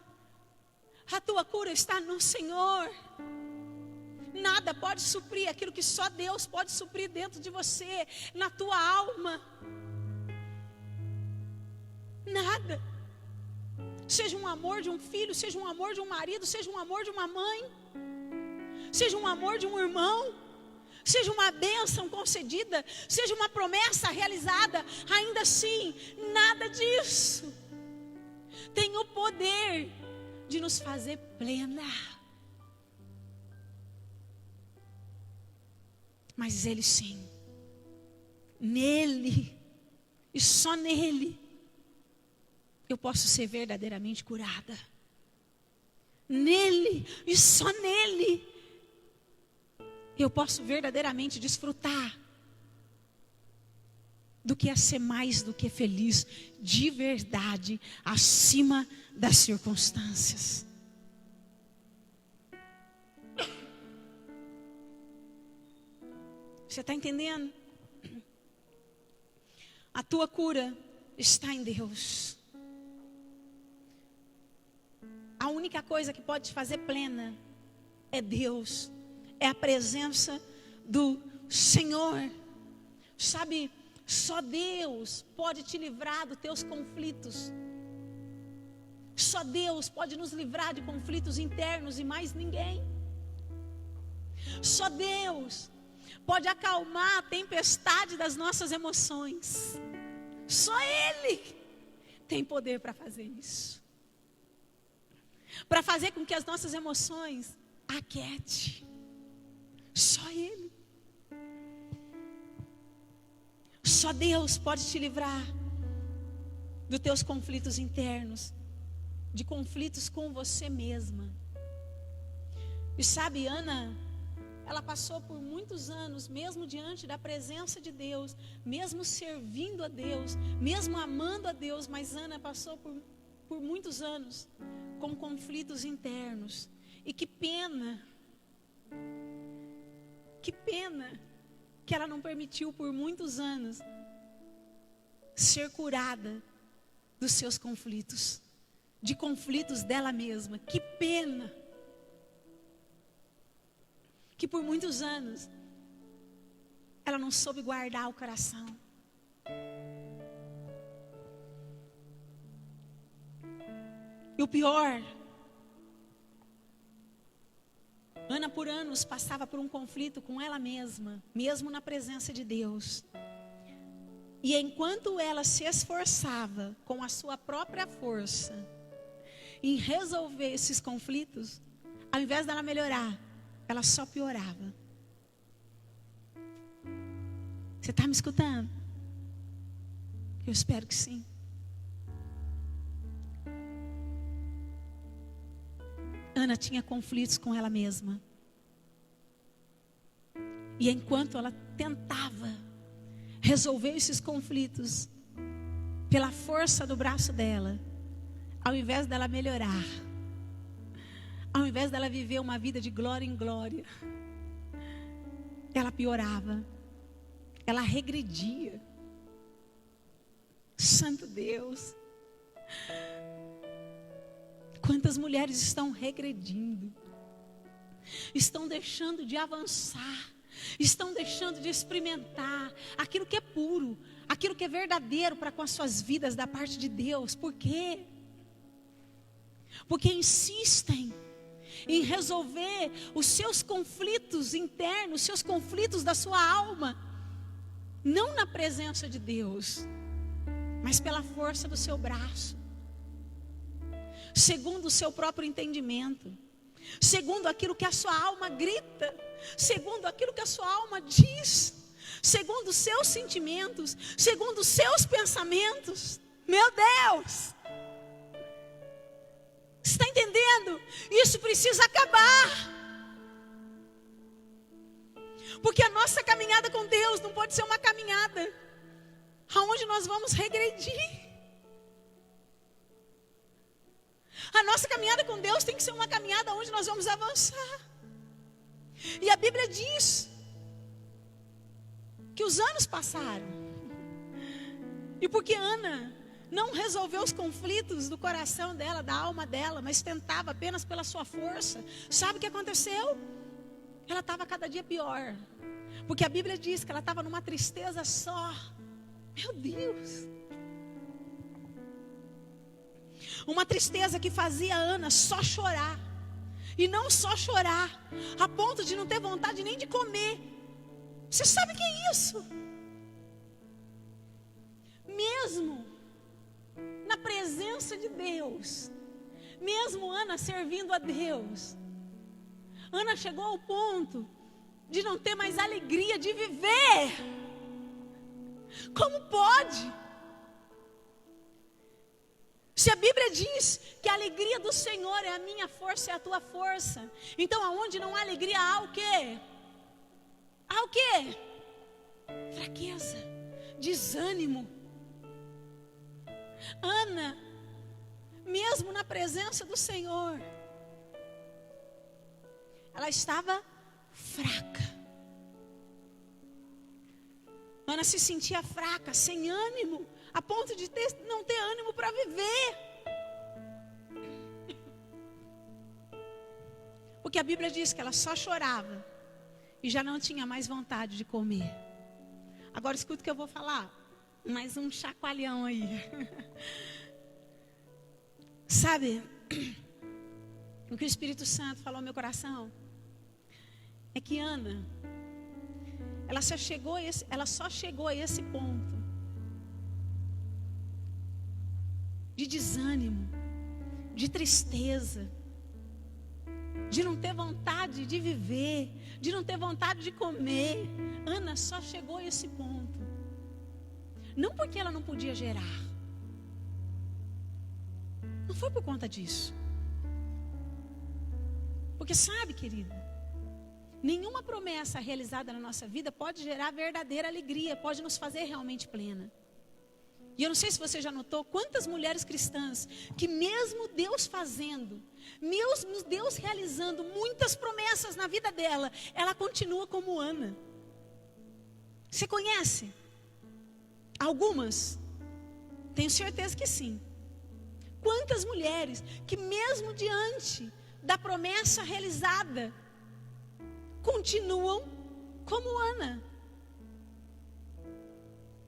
A tua cura está no Senhor. Nada pode suprir aquilo que só Deus pode suprir dentro de você, na tua alma. Nada. Seja um amor de um filho, seja um amor de um marido, seja um amor de uma mãe, seja um amor de um irmão, seja uma bênção concedida, seja uma promessa realizada, ainda assim, nada disso tem o poder de nos fazer plena. Mas Ele sim, nele, e só nele, eu posso ser verdadeiramente curada. Nele, e só nele, eu posso verdadeiramente desfrutar do que é ser mais do que feliz, de verdade, acima das circunstâncias. Você está entendendo? A tua cura está em Deus. A única coisa que pode te fazer plena é Deus, é a presença do Senhor. Sabe, só Deus pode te livrar dos teus conflitos. Só Deus pode nos livrar de conflitos internos e mais ninguém. Só Deus pode acalmar a tempestade das nossas emoções. Só Ele tem poder para fazer isso. Para fazer com que as nossas emoções aquiete. Só Ele. Só Deus pode te livrar dos teus conflitos internos, de conflitos com você mesma. E sabe, Ana, ela passou por muitos anos, mesmo diante da presença de Deus, mesmo servindo a Deus, mesmo amando a Deus, mas Ana passou por muitos anos com conflitos internos. E que pena que ela não permitiu por muitos anos ser curada dos seus conflitos, de conflitos dela mesma. Que pena que por muitos anos ela não soube guardar o coração. E o pior, Ana por anos passava por um conflito com ela mesma, mesmo na presença de Deus. E enquanto ela se esforçava com a sua própria força em resolver esses conflitos, ao invés dela melhorar, ela só piorava. Você está me escutando? Eu espero que sim. Ana tinha conflitos com ela mesma. E enquanto ela tentava resolver esses conflitos pela força do braço dela, ao invés dela melhorar, ao invés dela viver uma vida de glória em glória, ela piorava, ela regredia. Santo Deus, quantas mulheres estão regredindo, estão deixando de avançar, estão deixando de experimentar aquilo que é puro, aquilo que é verdadeiro para com as suas vidas da parte de Deus. Por quê? Porque insistem em resolver os seus conflitos internos, os seus conflitos da sua alma, não na presença de Deus, mas pela força do seu braço, segundo o seu próprio entendimento, segundo aquilo que a sua alma grita, segundo aquilo que a sua alma diz, segundo os seus sentimentos, segundo os seus pensamentos. Meu Deus! Está entendendo? Isso precisa acabar. Porque a nossa caminhada com Deus não pode ser uma caminhada aonde nós vamos regredir. A nossa caminhada com Deus tem que ser uma caminhada onde nós vamos avançar. E a Bíblia diz que os anos passaram. E porque Ana não resolveu os conflitos do coração dela, da alma dela, mas tentava apenas pela sua força, sabe o que aconteceu? Ela estava cada dia pior. Porque a Bíblia diz que ela estava numa tristeza só. Meu Deus! Uma tristeza que fazia a Ana só chorar. E não só chorar, a ponto de não ter vontade nem de comer. Você sabe o que é isso? Mesmo na presença de Deus, mesmo Ana servindo a Deus, Ana chegou ao ponto de não ter mais alegria de viver. Como pode? Se a Bíblia diz que a alegria do Senhor é a minha força, é a tua força, então aonde não há alegria, há o quê? Há o quê? Fraqueza, desânimo. Ana, mesmo na presença do Senhor, ela estava fraca. Ana se sentia fraca, sem ânimo, a ponto de não ter ânimo para viver. Porque a Bíblia diz que ela só chorava e já não tinha mais vontade de comer. Agora escuta o que eu vou falar. Mais um chacoalhão aí. Sabe, o que o Espírito Santo falou no meu coração é que Ana, ela só chegou a esse ponto de desânimo, de tristeza, de não ter vontade de viver, de não ter vontade de comer. Ana só chegou a esse ponto. Não porque ela não podia gerar. Não foi por conta disso. Porque sabe, querido, nenhuma promessa realizada na nossa vida pode gerar verdadeira alegria, pode nos fazer realmente plena. E eu não sei se você já notou quantas mulheres cristãs que mesmo Deus fazendo, mesmo Deus realizando muitas promessas na vida dela, ela continua como Ana. Você conhece? Algumas? Tenho certeza que sim. Quantas mulheres que mesmo diante da promessa realizada, continuam como Ana,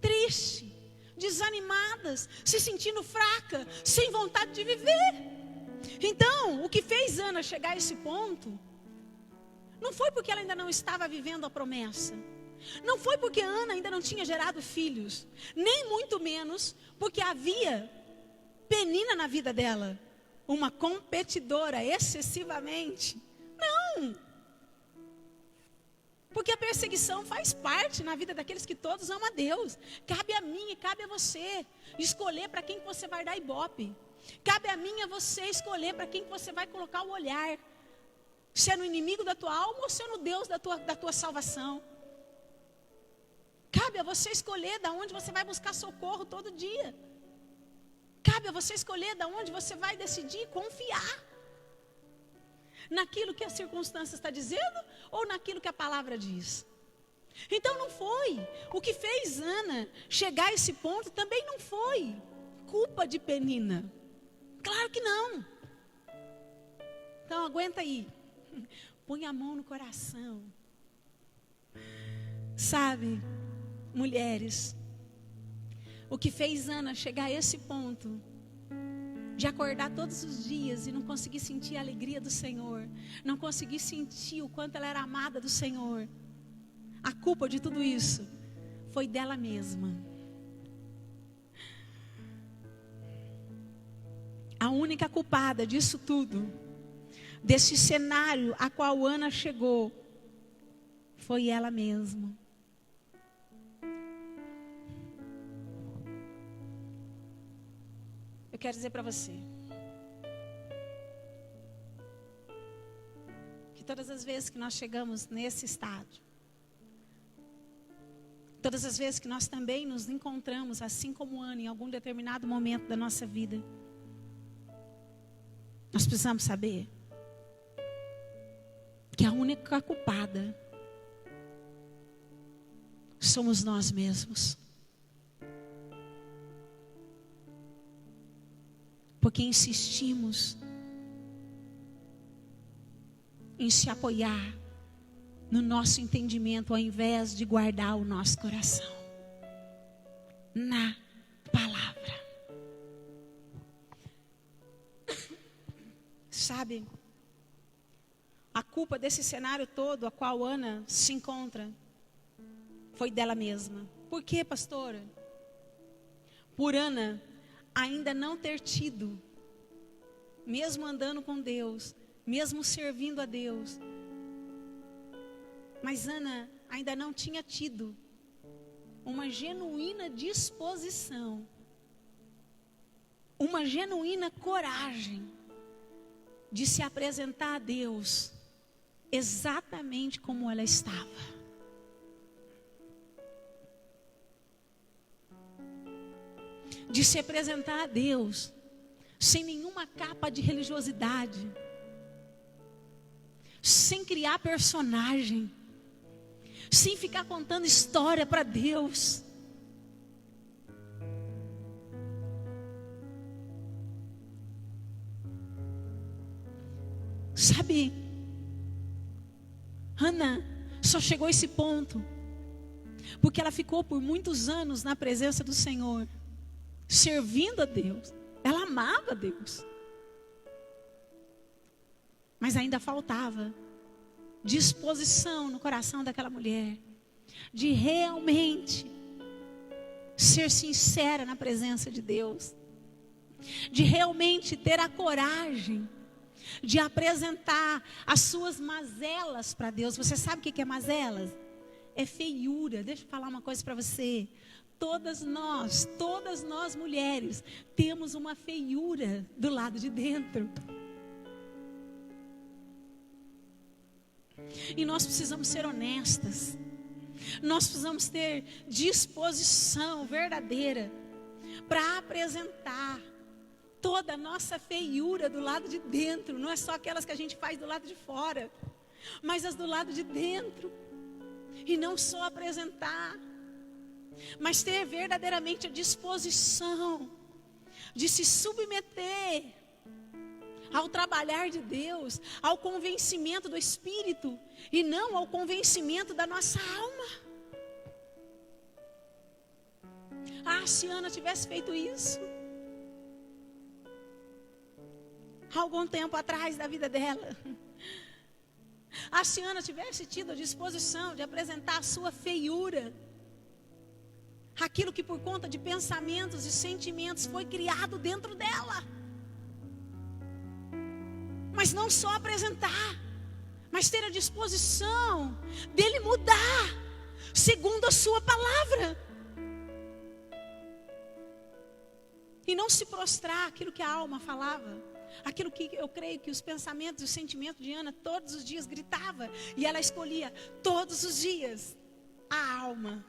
triste, desanimadas, se sentindo fraca, sem vontade de viver. Então, o que fez Ana chegar a esse ponto, não foi porque ela ainda não estava vivendo a promessa, não foi porque Ana ainda não tinha gerado filhos, nem muito menos porque havia Penina na vida dela, uma competidora excessivamente. Não! Porque a perseguição faz parte na vida daqueles que todos amam a Deus. Cabe a mim e cabe a você escolher para quem você vai dar ibope. Cabe a mim e a você escolher para quem você vai colocar o olhar. Se é no inimigo da tua alma ou se é no Deus da tua salvação. Cabe a você escolher de onde você vai buscar socorro todo dia. Cabe a você escolher de onde você vai decidir confiar. Naquilo que a circunstância está dizendo ou naquilo que a palavra diz. Então não foi. O que fez Ana chegar a esse ponto também não foi culpa de Penina. Claro que não. Então aguenta aí. Põe a mão no coração. Sabe, mulheres, o que fez Ana chegar a esse ponto de acordar todos os dias e não conseguir sentir a alegria do Senhor, não conseguir sentir o quanto ela era amada do Senhor, a culpa de tudo isso foi dela mesma. A única culpada disso tudo, desse cenário a qual Ana chegou, foi ela mesma. Eu quero dizer para você que todas as vezes que nós chegamos nesse estágio, todas as vezes que nós também nos encontramos, assim como Ana, em algum determinado momento da nossa vida, nós precisamos saber que a única culpada somos nós mesmos. Porque insistimos em se apoiar no nosso entendimento, ao invés de guardar o nosso coração na palavra. Sabe, a culpa desse cenário todo a qual Ana se encontra foi dela mesma. Por quê, pastora? Por Ana ainda não ter tido, mesmo andando com Deus, mesmo servindo a Deus, mas Ana ainda não tinha tido uma genuína disposição, uma genuína coragem de se apresentar a Deus exatamente como ela estava. De se apresentar a Deus sem nenhuma capa de religiosidade, sem criar personagem, sem ficar contando história para Deus. Sabe, Ana só chegou a esse ponto porque ela ficou por muitos anos na presença do Senhor, servindo a Deus. Ela amava a Deus, mas ainda faltava disposição no coração daquela mulher de realmente ser sincera na presença de Deus, de realmente ter a coragem de apresentar as suas mazelas para Deus. Você sabe o que é mazelas? É feiura. Deixa eu falar uma coisa para você. Todas nós mulheres, temos uma feiura do lado de dentro. E nós precisamos ser honestas. Nós precisamos ter disposição verdadeira para apresentar toda a nossa feiura do lado de dentro. Não é só aquelas que a gente faz do lado de fora, mas as do lado de dentro. E não só apresentar, mas ter verdadeiramente a disposição de se submeter ao trabalhar de Deus, ao convencimento do Espírito, e não ao convencimento da nossa alma. Ah, se Ana tivesse feito isso algum tempo atrás da vida dela. Ah, se Ana tivesse tido a disposição de apresentar a sua feiura, aquilo que por conta de pensamentos e sentimentos foi criado dentro dela. Mas não só apresentar, mas ter a disposição dele mudar segundo a sua palavra. E não se prostrar aquilo que a alma falava, aquilo que eu creio que os pensamentos e os sentimentos de Ana todos os dias gritava, e ela escolhia todos os dias a alma.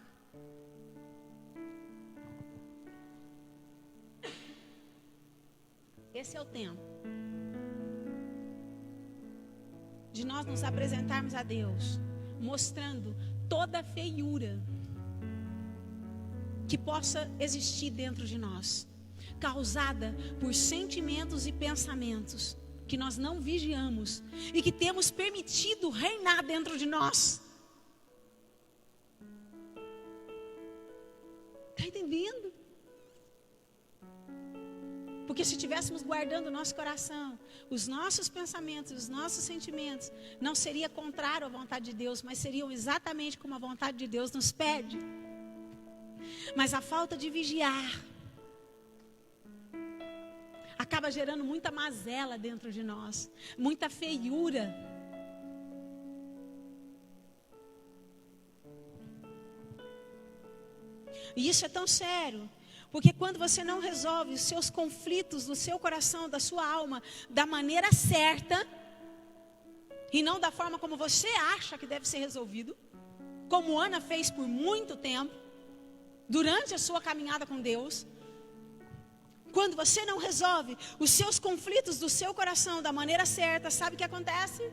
Esse é o tempo de nós nos apresentarmos a Deus, mostrando toda a feiura que possa existir dentro de nós, causada por sentimentos e pensamentos que nós não vigiamos e que temos permitido reinar dentro de nós. vindo. Porque se estivéssemos guardando o nosso coração, os nossos pensamentos, os nossos sentimentos, não seria contrário à vontade de Deus, mas seriam exatamente como a vontade de Deus nos pede. Mas a falta de vigiar acaba gerando muita mazela dentro de nós, muita feiura. E isso é tão sério, porque quando você não resolve os seus conflitos do seu coração, da sua alma, da maneira certa, e não da forma como você acha que deve ser resolvido, como Ana fez por muito tempo, durante a sua caminhada com Deus, quando você não resolve os seus conflitos do seu coração da maneira certa, sabe o que acontece?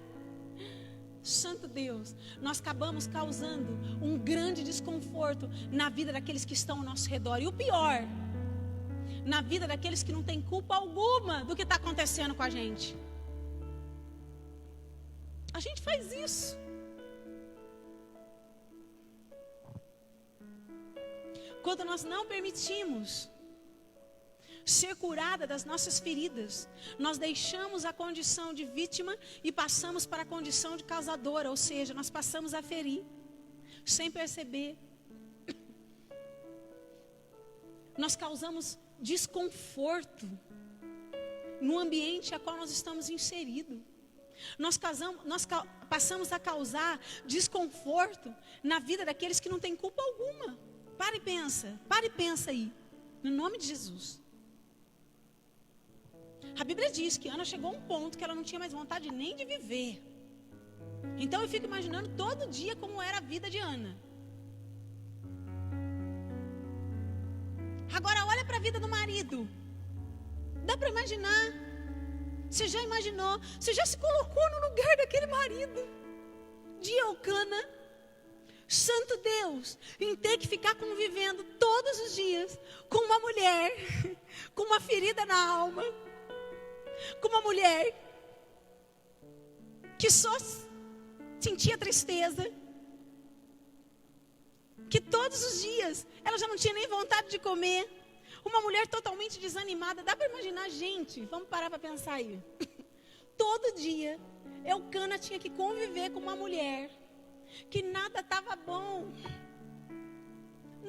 Santo Deus, nós acabamos causando um grande desconforto na vida daqueles que estão ao nosso redor. E o pior, na vida daqueles que não têm culpa alguma do que está acontecendo com a gente. A gente faz isso. Quando nós não permitimos ser curada das nossas feridas, nós deixamos a condição de vítima e passamos para a condição de causadora, ou seja, nós passamos a ferir, sem perceber. Nós causamos desconforto no ambiente a qual nós estamos inseridos. Nós passamos a causar desconforto na vida daqueles que não têm culpa alguma. Para e pensa aí, no nome de Jesus. A Bíblia diz que Ana chegou a um ponto que ela não tinha mais vontade nem de viver. Então eu fico imaginando todo dia como era a vida de Ana. Agora olha para a vida do marido. Dá para imaginar? Você já imaginou? Você já se colocou no lugar daquele marido de Eucana? Santo Deus, em ter que ficar convivendo todos os dias com uma mulher com uma ferida na alma, com uma mulher que só sentia tristeza, que todos os dias ela já não tinha nem vontade de comer, uma mulher totalmente desanimada. Dá para imaginar, gente? Vamos parar para pensar aí. Todo dia Eucana tinha que conviver com uma mulher que nada estava bom,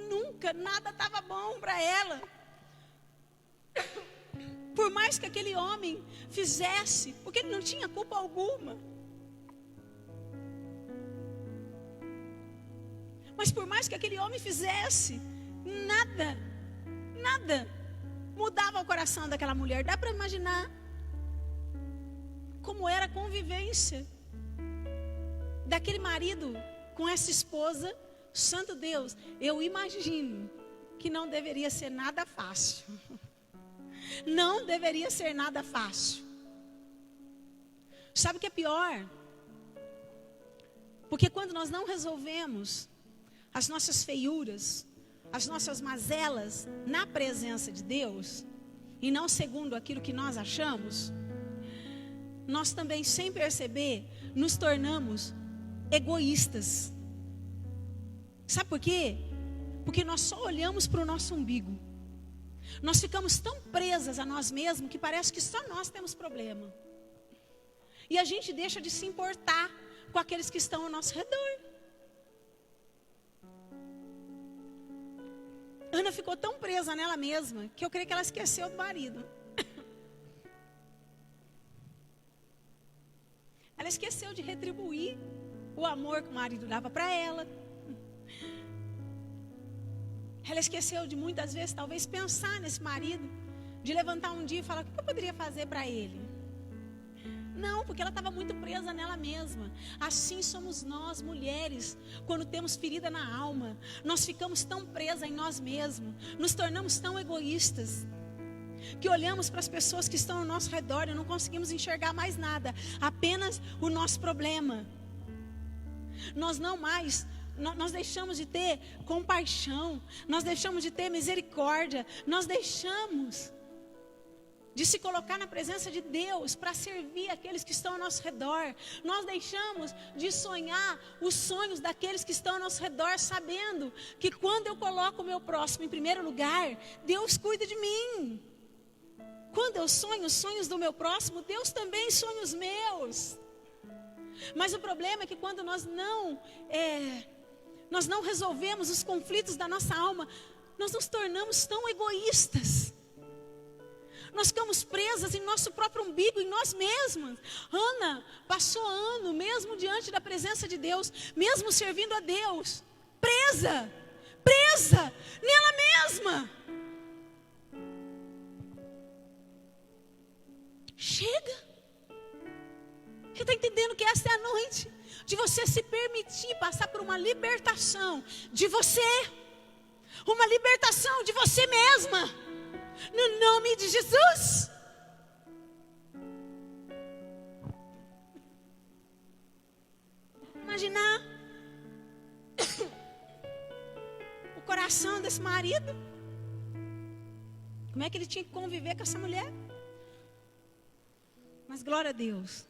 nunca nada estava bom para ela. Por mais que aquele homem fizesse, porque ele não tinha culpa alguma, mas por mais que aquele homem fizesse, nada mudava o coração daquela mulher. Dá para imaginar como era a convivência daquele marido com essa esposa. Santo Deus, eu imagino que não deveria ser nada fácil. Não deveria ser nada fácil. Sabe o que é pior? Porque quando nós não resolvemos as nossas feiuras, as nossas mazelas na presença de Deus, e não segundo aquilo que nós achamos, nós também, sem perceber, nos tornamos egoístas. Sabe por quê? Porque nós só olhamos para o nosso umbigo. Nós ficamos tão presas a nós mesmos que parece que só nós temos problema. E a gente deixa de se importar com aqueles que estão ao nosso redor. Ana ficou tão presa nela mesma que eu creio que ela esqueceu do marido. Ela esqueceu de retribuir o amor que o marido dava para ela. Ela esqueceu de muitas vezes, talvez, pensar nesse marido, de levantar um dia e falar: o que eu poderia fazer para ele? Não, porque ela estava muito presa nela mesma. Assim somos nós, mulheres, quando temos ferida na alma. Nós ficamos tão presas em nós mesmos, nos tornamos tão egoístas, que olhamos para as pessoas que estão ao nosso redor e não conseguimos enxergar mais nada, apenas o nosso problema. Nós deixamos de ter compaixão, nós deixamos de ter misericórdia, nós deixamos de se colocar na presença de Deus para servir aqueles que estão ao nosso redor. Nós deixamos de sonhar os sonhos daqueles que estão ao nosso redor, sabendo que quando eu coloco o meu próximo em primeiro lugar, Deus cuida de mim. Quando eu sonho os sonhos do meu próximo, Deus também sonha os meus. Mas o problema é que quando nós não resolvemos os conflitos da nossa alma, nós nos tornamos tão egoístas. Nós ficamos presas em nosso próprio umbigo, em nós mesmas. Ana passou ano, mesmo diante da presença de Deus, mesmo servindo a Deus, presa nela mesma. Chega. Você está entendendo que essa é a noite de você se permitir passar por uma libertação de você, uma libertação de você mesma. No nome de Jesus. Imaginar o coração desse marido. Como é que ele tinha que conviver com essa mulher? Mas glória a Deus,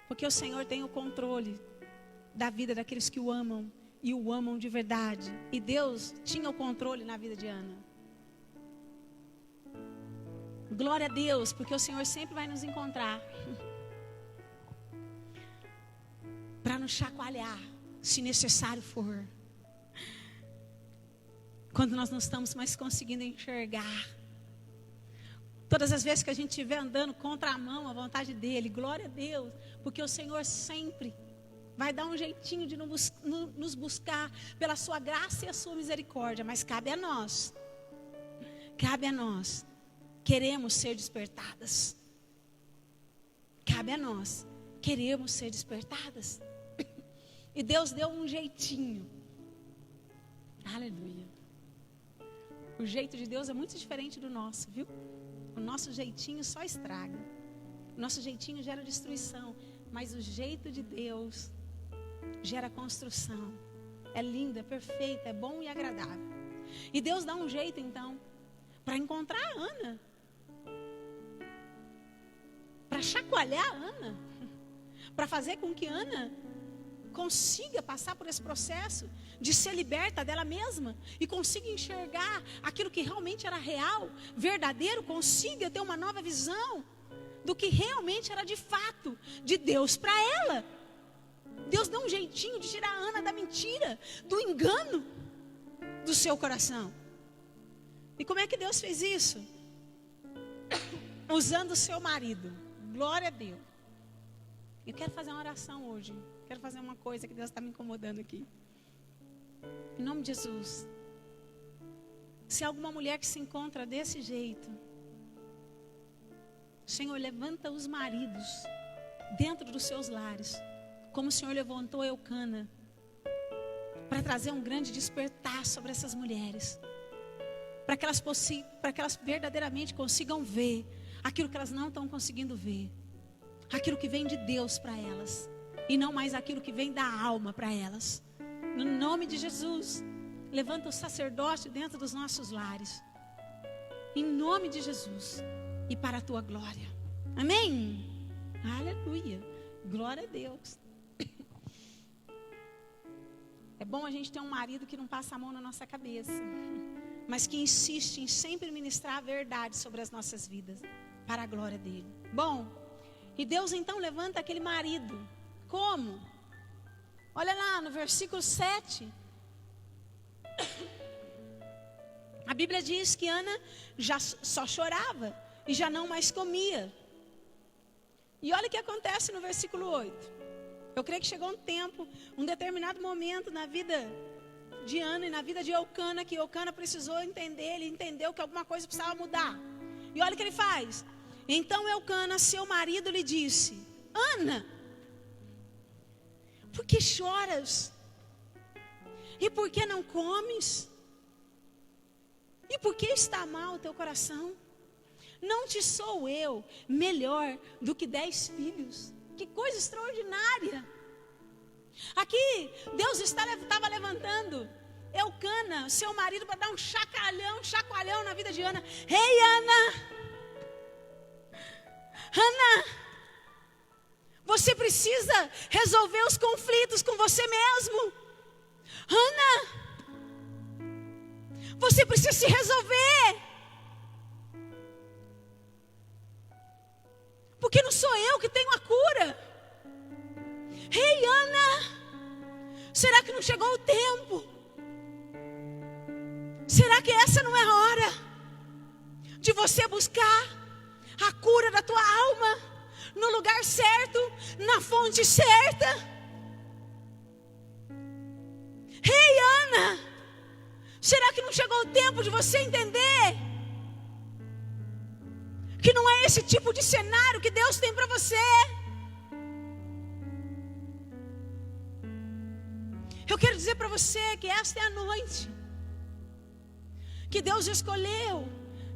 porque o Senhor tem o controle da vida daqueles que o amam e o amam de verdade. E Deus tinha o controle na vida de Ana. Glória a Deus, porque o Senhor sempre vai nos encontrar para nos chacoalhar, se necessário for. Quando nós não estamos mais conseguindo enxergar. Todas as vezes que a gente estiver andando contra a mão, a vontade dEle, glória a Deus, porque o Senhor sempre vai dar um jeitinho de nos buscar pela sua graça e a sua misericórdia. Mas cabe a nós. Queremos ser despertadas. Cabe a nós. Queremos ser despertadas. E Deus deu um jeitinho. Aleluia. O jeito de Deus é muito diferente do nosso, viu? O nosso jeitinho só estraga. O nosso jeitinho gera destruição. Mas o jeito de Deus gera construção. É lindo, é perfeito, é bom e agradável. E Deus dá um jeito então para encontrar a Ana. Para chacoalhar a Ana, para fazer com que Ana consiga passar por esse processo de ser liberta dela mesma e consiga enxergar aquilo que realmente era real, verdadeiro, consiga ter uma nova visão do que realmente era de fato de Deus para ela. Deus deu um jeitinho de tirar a Ana da mentira, do engano do seu coração. E como é que Deus fez isso? Usando o seu marido. Glória a Deus. Eu quero fazer uma oração hoje. Quero fazer uma coisa que Deus está me incomodando aqui. Em nome de Jesus. Se há alguma mulher que se encontra desse jeito, Senhor, levanta os maridos dentro dos seus lares, como o Senhor levantou Eucana, para trazer um grande despertar sobre essas mulheres, para que elas verdadeiramente consigam ver aquilo que elas não estão conseguindo ver, aquilo que vem de Deus para elas, e não mais aquilo que vem da alma para elas. No nome de Jesus, levanta o sacerdócio dentro dos nossos lares, em nome de Jesus, e para a tua glória. Amém? Aleluia, glória a Deus. É bom a gente ter um marido que não passa a mão na nossa cabeça, mas que insiste em sempre ministrar a verdade sobre as nossas vidas, para a glória dele. Bom, e Deus então levanta aquele marido. Como? Olha lá no versículo 7. A Bíblia diz que Ana já só chorava e já não mais comia. E olha o que acontece no versículo 8. Eu creio que chegou um tempo, um determinado momento na vida de Ana e na vida de Eucana, que Eucana precisou entender, ele entendeu que alguma coisa precisava mudar. E olha o que ele faz. Então Eucana, seu marido, lhe disse: Ana, por que choras? E por que não comes? E por que está mal o teu coração? Não te sou eu melhor do que 10 filhos? Que coisa extraordinária. Aqui Deus estava levantando Eucana, seu marido, para dar um chacoalhão na vida de Ana. Ei, Ana, Ana, você precisa resolver os conflitos com você mesmo. Ana, você precisa se resolver. Porque não sou eu que tenho a cura. Ei, Ana, será que não chegou o tempo? Será que essa não é a hora de você buscar a cura da tua alma no lugar certo, na fonte certa? Ei, Ana, será que não chegou o tempo de você entender que não é esse tipo de cenário que Deus tem para você? Eu quero dizer para você que esta é a noite que Deus escolheu,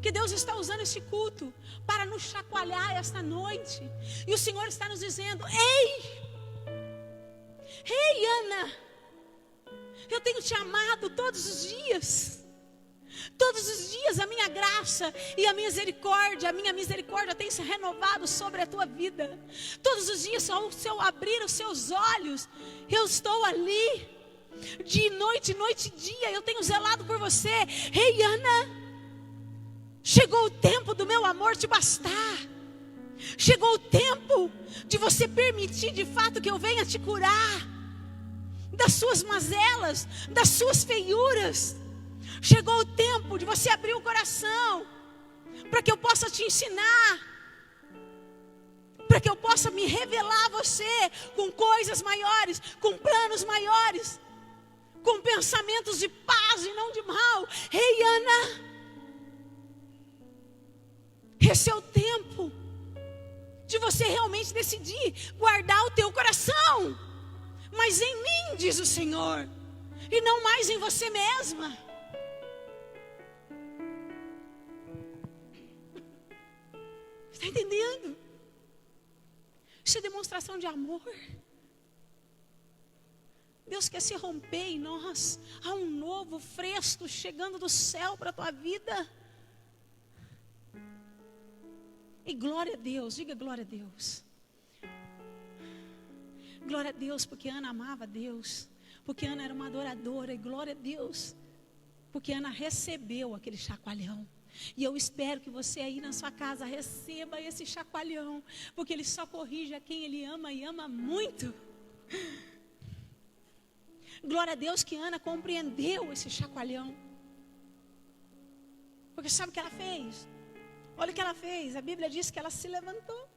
que Deus está usando esse culto para nos chacoalhar esta noite. E o Senhor está nos dizendo: ei, Ana, eu tenho te amado todos os dias. Todos os dias a minha graça e a minha misericórdia tem se renovado sobre a tua vida. Todos os dias, ao seu abrir os seus olhos, eu estou ali. De noite e dia, eu tenho zelado por você. Ei, Ana, chegou o tempo do meu amor te bastar. Chegou o tempo de você permitir de fato que eu venha te curar das suas mazelas, das suas feiuras. Chegou o tempo de você abrir o coração para que eu possa te ensinar, para que eu possa me revelar a você com coisas maiores, com planos maiores, com pensamentos de paz e não de mal. Ei, Ana, esse é o tempo de você realmente decidir guardar o teu coração, mas em mim, diz o Senhor, e não mais em você mesma. Está entendendo? Isso é demonstração de amor. Deus quer se romper em nós. Há um novo fresco chegando do céu para a tua vida. E glória a Deus, diga glória a Deus. Glória a Deus, porque Ana amava a Deus. Porque Ana era uma adoradora. E glória a Deus, porque Ana recebeu aquele chacoalhão. E eu espero que você aí na sua casa receba esse chacoalhão, porque ele só corrige a quem ele ama e ama muito. Glória a Deus que Ana compreendeu esse chacoalhão. Porque sabe o que ela fez? Olha o que ela fez. A Bíblia diz que ela se levantou.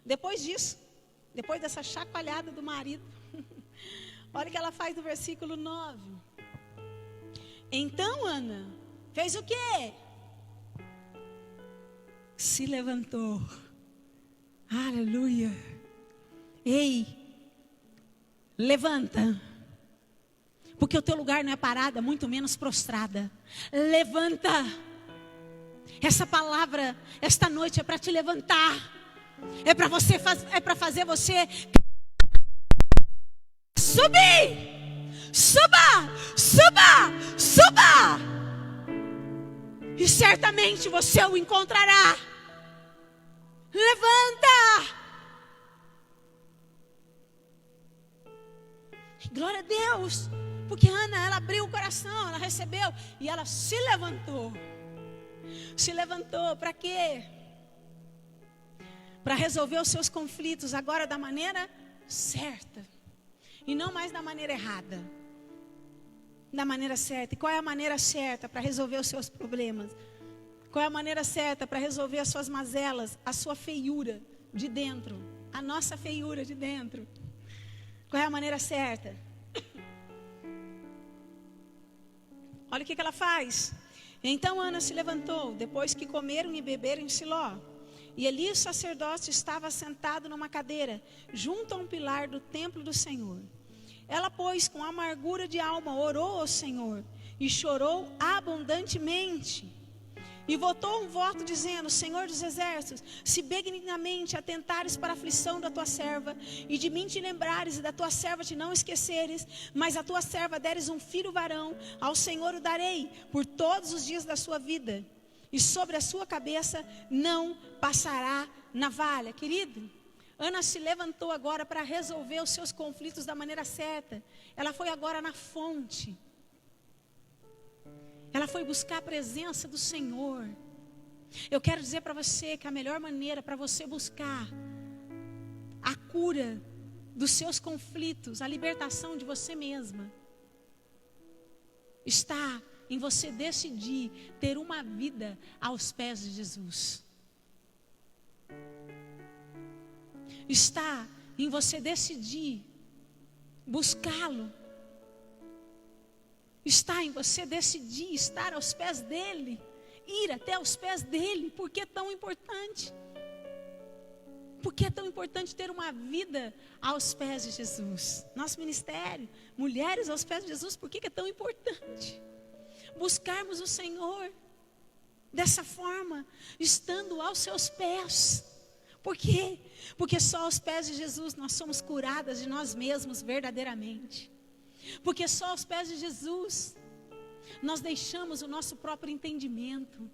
Depois disso, depois dessa chacoalhada do marido, olha o que ela faz no versículo 9. Então Ana fez o quê? Se levantou. Aleluia. Ei, levanta, porque o teu lugar não é parada, muito menos prostrada. Levanta. Essa palavra esta noite é para te levantar. É para você é para fazer você subir. Suba. E certamente você o encontrará. Levanta. Glória a Deus, porque Ana, ela abriu o coração, ela recebeu e ela se levantou. Se levantou para quê? Para resolver os seus conflitos agora da maneira certa e não mais da maneira errada. Da maneira certa. E qual é a maneira certa para resolver os seus problemas? Qual é a maneira certa para resolver as suas mazelas, a sua feiura de dentro, a nossa feiura de dentro? Qual é a maneira certa? Olha o que ela faz. Então Ana se levantou, depois que comeram e beberam em Siló. E ali o sacerdote estava sentado numa cadeira, junto a um pilar do templo do Senhor. Ela, pois, com amargura de alma, orou ao Senhor e chorou abundantemente. E votou um voto dizendo: Senhor dos exércitos, se benignamente atentares para a aflição da tua serva, e de mim te lembrares, e da tua serva te não esqueceres, mas a tua serva deres um filho varão, ao Senhor o darei por todos os dias da sua vida. e sobre a sua cabeça não passará navalha. Querido, Ana se levantou agora para resolver os seus conflitos da maneira certa. Ela foi agora na fonte. Ela foi buscar a presença do Senhor. Eu quero dizer para você que a melhor maneira para você buscar a cura dos seus conflitos, a libertação de você mesma, está em você decidir ter uma vida aos pés de Jesus. Está em você decidir buscá-lo. Está em você decidir estar aos pés dele, ir até os pés dele. Por que é tão importante? Por que é tão importante ter uma vida aos pés de Jesus? Nosso ministério, mulheres aos pés de Jesus, por que é tão importante? Buscarmos o Senhor dessa forma, estando aos seus pés. Por quê? Porque só aos pés de Jesus nós somos curadas de nós mesmos verdadeiramente. Porque só aos pés de Jesus nós deixamos o nosso próprio entendimento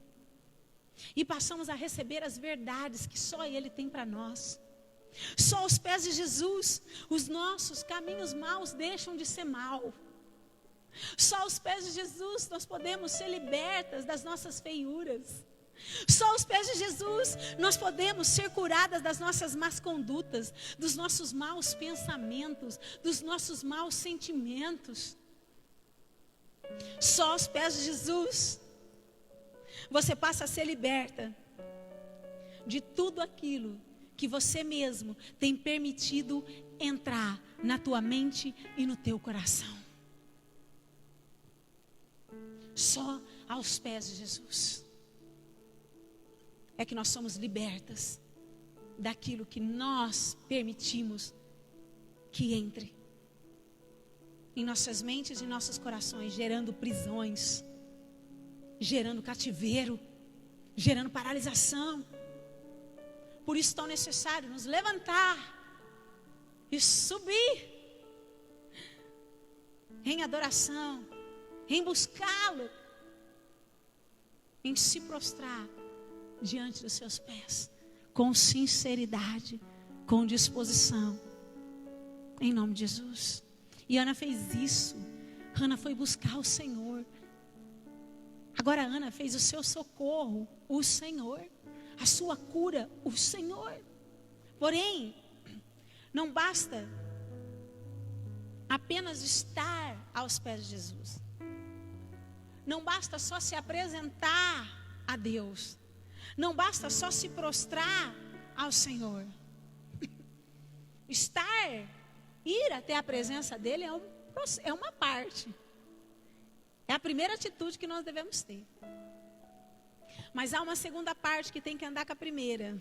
e passamos a receber as verdades que só Ele tem para nós. Só aos pés de Jesus os nossos caminhos maus deixam de ser mal. Só aos pés de Jesus nós podemos ser libertas das nossas feiuras. Só aos pés de Jesus nós podemos ser curadas das nossas más condutas, dos nossos maus pensamentos, dos nossos maus sentimentos. Só aos pés de Jesus você passa a ser liberta de tudo aquilo que você mesmo tem permitido entrar na tua mente e no teu coração. Só aos pés de Jesus é que nós somos libertas daquilo que nós permitimos que entre em nossas mentes e nossos corações, gerando prisões, gerando cativeiro, gerando paralisação. Por isso é tão necessário nos levantar e subir em adoração, em buscá-lo, em se prostrar diante dos seus pés, com sinceridade, com disposição, em nome de Jesus. E Ana fez isso. Ana foi buscar o Senhor. Agora Ana fez o seu socorro, o Senhor, a sua cura, o Senhor. Porém, não basta apenas estar aos pés de Jesus. Não basta só se apresentar a Deus. Não basta só se prostrar ao Senhor. Ir até a presença dele é uma parte. É a primeira atitude que nós devemos ter. Mas há uma segunda parte que tem que andar com a primeira.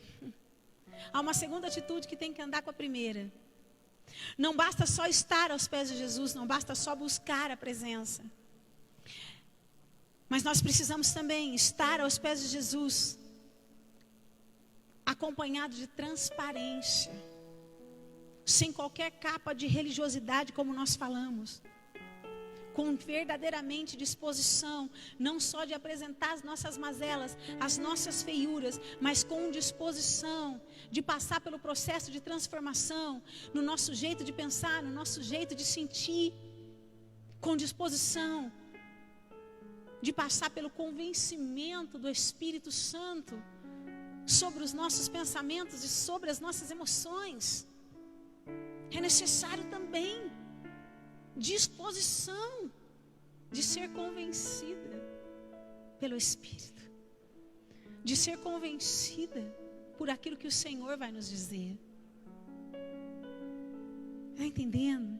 Há uma segunda atitude que tem que andar com a primeira. Não basta só estar aos pés de Jesus, não basta só buscar a presença. Mas nós precisamos também estar aos pés de Jesus, acompanhado de transparência, sem qualquer capa de religiosidade, como nós falamos, com verdadeiramente disposição, não só de apresentar as nossas mazelas, as nossas feiuras, mas com disposição de passar pelo processo de transformação, no nosso jeito de pensar, no nosso jeito de sentir, com disposição de passar pelo convencimento do Espírito Santo sobre os nossos pensamentos e sobre as nossas emoções. É necessário também disposição de ser convencida pelo Espírito, de ser convencida por aquilo que o Senhor vai nos dizer. Está entendendo?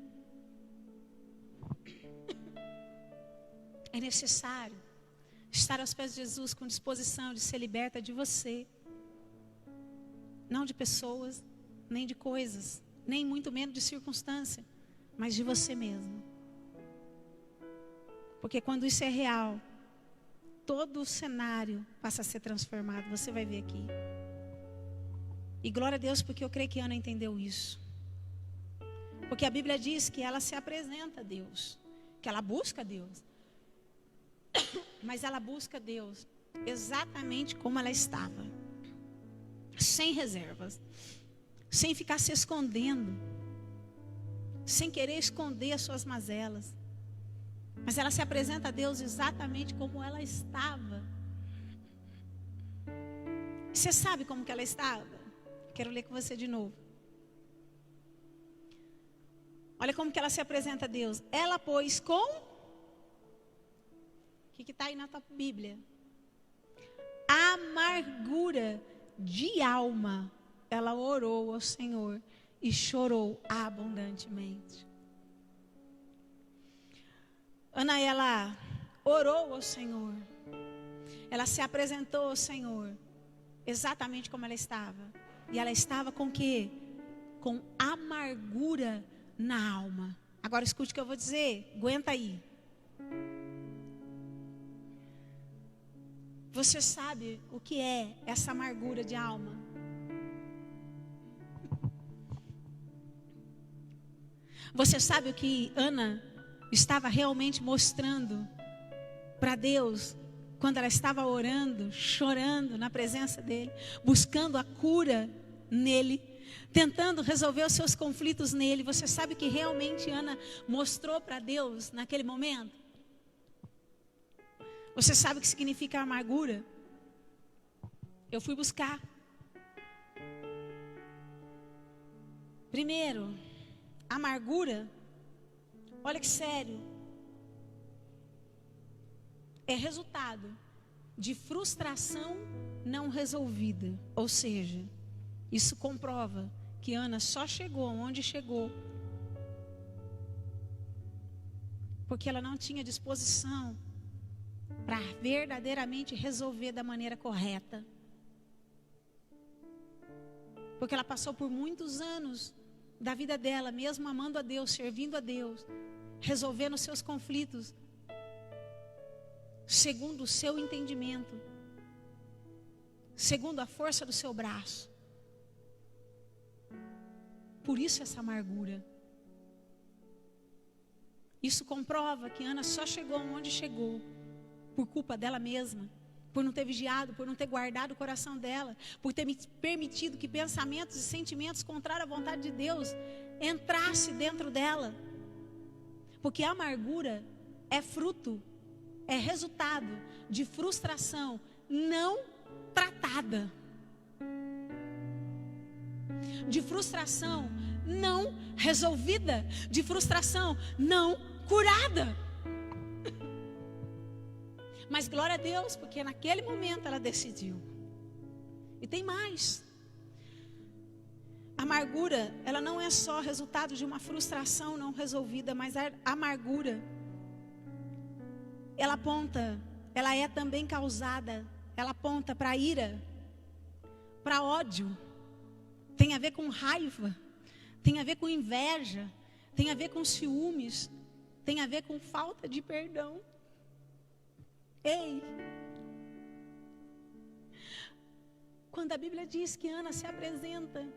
É necessário estar aos pés de Jesus com disposição de ser liberta de você, não de pessoas, nem de coisas, nem muito menos de circunstância, mas de você mesmo. Porque quando isso é real, todo o cenário passa a ser transformado. Você vai ver aqui. E glória a Deus, porque eu creio que Ana entendeu isso. Porque a Bíblia diz que ela se apresenta a Deus, que ela busca a Deus. Mas ela busca Deus exatamente como ela estava, sem reservas, sem ficar se escondendo, sem querer esconder as suas mazelas, mas ela se apresenta a Deus exatamente como ela estava. Você sabe como que ela estava? Quero ler com você de novo. Olha como que ela se apresenta a Deus. Ela, pois, com... O que está aí na tua Bíblia? Amargura de alma. Ela orou ao Senhor e chorou abundantemente. Ana, ela orou ao Senhor. Ela se apresentou ao Senhor exatamente como ela estava. E ela estava com o quê? Com amargura na alma. Agora escute o que eu vou dizer. Aguenta aí. Você sabe o que é essa amargura de alma? Você sabe o que Ana estava realmente mostrando para Deus quando ela estava orando, chorando na presença dele, buscando a cura nele, tentando resolver os seus conflitos nele? Você sabe o que realmente Ana mostrou para Deus naquele momento? Você sabe o que significa amargura? Eu fui buscar. Primeiro, amargura, olha que sério, é resultado de frustração não resolvida. Ou seja, isso comprova que Ana só chegou onde chegou porque ela não tinha disposição para verdadeiramente resolver da maneira correta. Porque ela passou por muitos anos da vida dela, mesmo amando a Deus, servindo a Deus, resolvendo os seus conflitos segundo o seu entendimento, segundo a força do seu braço. Por isso essa amargura. Isso comprova que Ana só chegou onde chegou por culpa dela mesma, por não ter vigiado, por não ter guardado o coração dela, por ter permitido que pensamentos e sentimentos contrários à vontade de Deus entrasse dentro dela. Porque a amargura é fruto, é resultado de frustração não tratada, de frustração não resolvida, de frustração não curada. Mas glória a Deus, porque naquele momento ela decidiu. E tem mais. A amargura, ela não é só resultado de uma frustração não resolvida, mas a amargura, ela aponta, ela é também causada, ela aponta para ira, para ódio, tem a ver com raiva, tem a ver com inveja, tem a ver com ciúmes, tem a ver com falta de perdão. Ei, quando a Bíblia diz que Ana se apresenta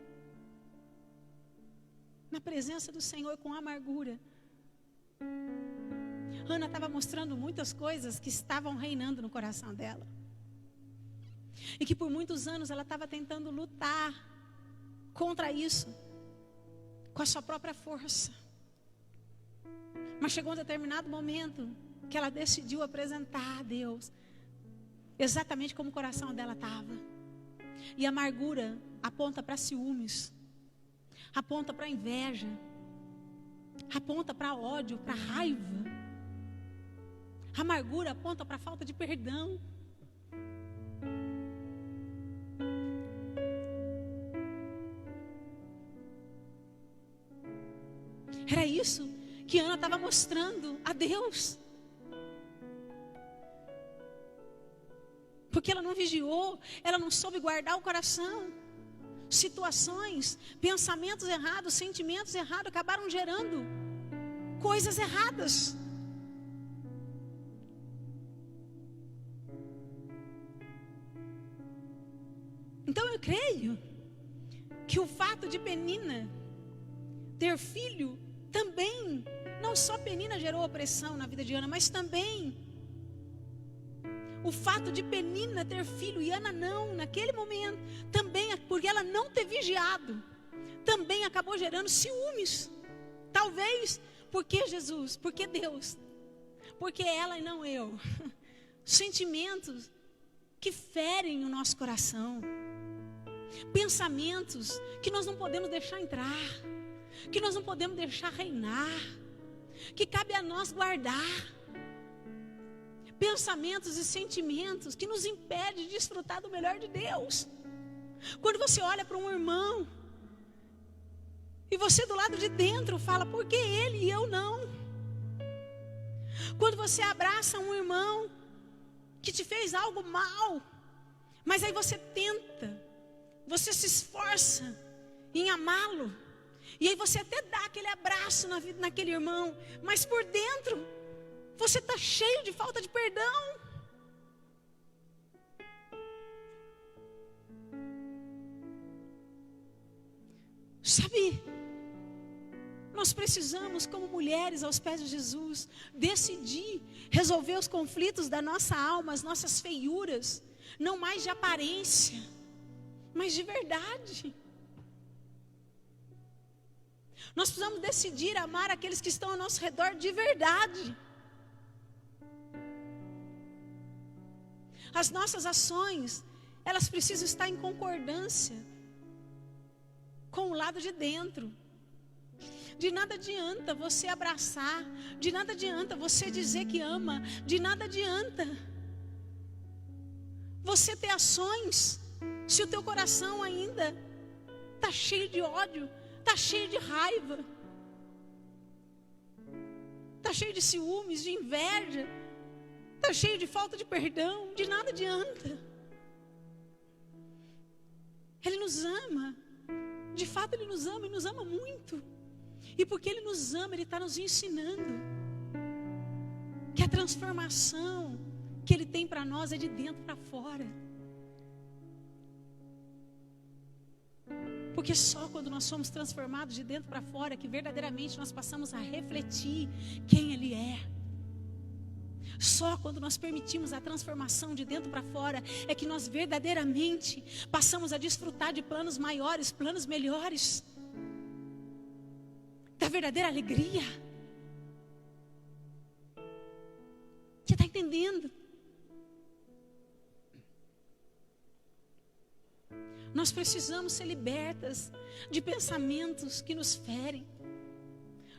na presença do Senhor com amargura, Ana estava mostrando muitas coisas que estavam reinando no coração dela, e que por muitos anos ela estava tentando lutar contra isso com a sua própria força. Mas chegou um determinado momento que ela decidiu apresentar a Deus exatamente como o coração dela estava. E a amargura aponta para ciúmes, aponta para inveja, aponta para ódio, para raiva. A amargura aponta para falta de perdão. Era isso que Ana estava mostrando a Deus. Porque ela não vigiou, ela não soube guardar o coração. Situações, pensamentos errados, sentimentos errados acabaram gerando coisas erradas. Então eu creio que o fato de Penina ter filho também, não só Penina gerou opressão na vida de Ana, mas também O fato de Penina ter filho e Ana não, naquele momento, também porque ela não ter vigiado, também acabou gerando ciúmes. Talvez, porque Jesus, porque Deus, porque ela e não eu. Sentimentos que ferem o nosso coração. Pensamentos que nós não podemos deixar entrar, que nós não podemos deixar reinar, que cabe a nós guardar. Pensamentos e sentimentos que nos impedem de desfrutar do melhor de Deus. Quando você olha para um irmão e você do lado de dentro fala, por que ele e eu não? Quando você abraça um irmão que te fez algo mal, mas aí você tenta, você se esforça em amá-lo, e aí você até dá aquele abraço na vida naquele irmão, mas por dentro você está cheio de falta de perdão. Sabe, nós precisamos, como mulheres aos pés de Jesus, decidir resolver os conflitos da nossa alma, as nossas feiuras, não mais de aparência, mas de verdade. Nós precisamos decidir amar aqueles que estão ao nosso redor de verdade. As nossas ações, elas precisam estar em concordância com o lado de dentro. De nada adianta você abraçar, de nada adianta você dizer que ama, de nada adianta você ter ações, se o teu coração ainda está cheio de ódio, está cheio de raiva, está cheio de ciúmes, de inveja, está cheio de falta de perdão, de nada adianta. Ele nos ama, de fato Ele nos ama e nos ama muito. E porque Ele nos ama, Ele está nos ensinando que a transformação que Ele tem para nós é de dentro para fora. Porque só quando nós somos transformados de dentro para fora que verdadeiramente nós passamos a refletir quem Ele é. Só quando nós permitimos a transformação de dentro para fora é que nós verdadeiramente passamos a desfrutar de planos maiores, planos melhores, da verdadeira alegria. Você está entendendo? Nós precisamos ser libertas de pensamentos que nos ferem,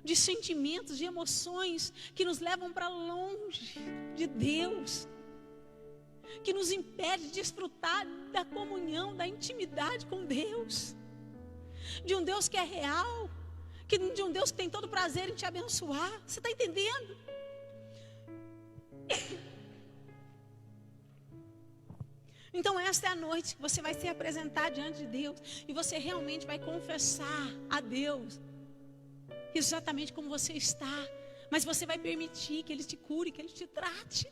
de sentimentos, de emoções que nos levam para longe de Deus, que nos impede de desfrutar da comunhão, da intimidade com Deus, de um Deus que é real, de um Deus que tem todo prazer em te abençoar. Você está entendendo? Então esta é a noite que você vai se apresentar diante de Deus e você realmente vai confessar a Deus exatamente como você está, mas você vai permitir que Ele te cure, que Ele te trate,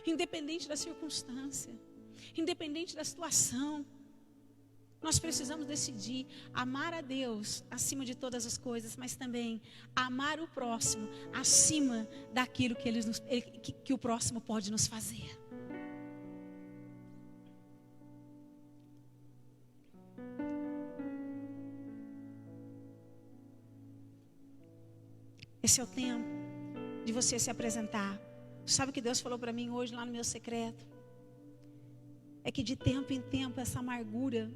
independente da circunstância, independente da situação. Nós precisamos decidir amar a Deus acima de todas as coisas, mas também amar o próximo acima daquilo que o próximo pode nos fazer. Esse é o tempo de você se apresentar. Sabe o que Deus falou para mim hoje lá no meu secreto? É que de tempo em tempo essa amargura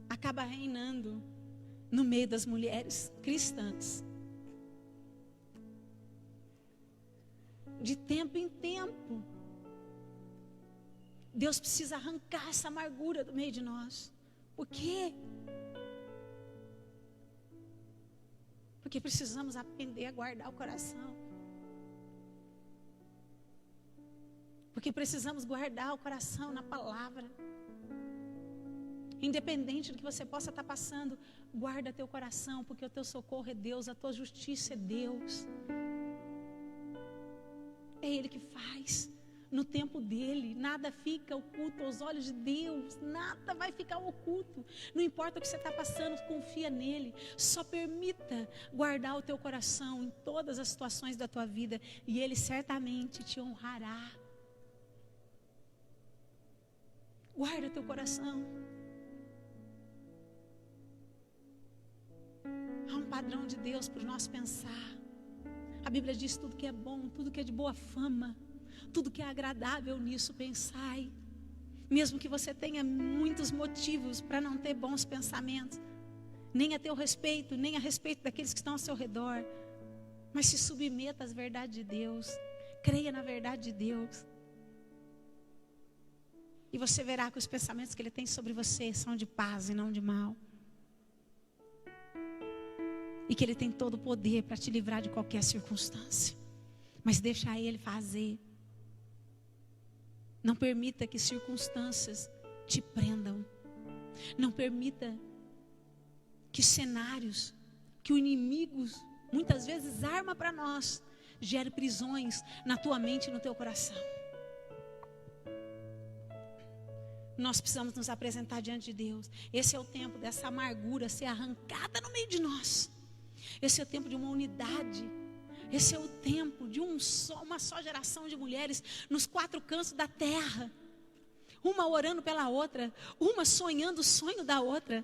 acaba reinando no meio das mulheres cristãs. De tempo em tempo, Deus precisa arrancar essa amargura do meio de nós. Por quê? Porque precisamos aprender a guardar o coração. Porque precisamos guardar o coração na palavra. Independente do que você possa estar passando, guarda teu coração, porque o teu socorro é Deus, a tua justiça é Deus. É Ele que faz. no tempo dele. Nada fica oculto aos olhos de Deus. Nada vai ficar oculto. Não importa o que você está passando, confia nele. Só permita guardar o teu coração em todas as situações da tua vida. E ele certamente te honrará. Guarda teu coração. Há um padrão de Deus para o nosso pensar. A Bíblia diz: tudo que é bom, tudo que é de boa fama, tudo que é agradável, nisso pensai. Mesmo que você tenha muitos motivos para não ter bons pensamentos, nem a teu respeito, nem a respeito daqueles que estão ao seu redor, mas se submeta às verdades de Deus, creia na verdade de Deus, e você verá que os pensamentos que Ele tem sobre você são de paz e não de mal. E que Ele tem todo o poder para te livrar de qualquer circunstância. Mas deixa Ele fazer. Não permita que circunstâncias te prendam. Não permita que cenários, que o inimigo muitas vezes arma para nós, gere prisões na tua mente e no teu coração. Nós precisamos nos apresentar diante de Deus. Esse é o tempo dessa amargura ser arrancada no meio de nós. Esse é o tempo de uma unidade. Esse é o tempo de uma só geração de mulheres nos 4 cantos da terra. Uma orando pela outra, uma sonhando o sonho da outra,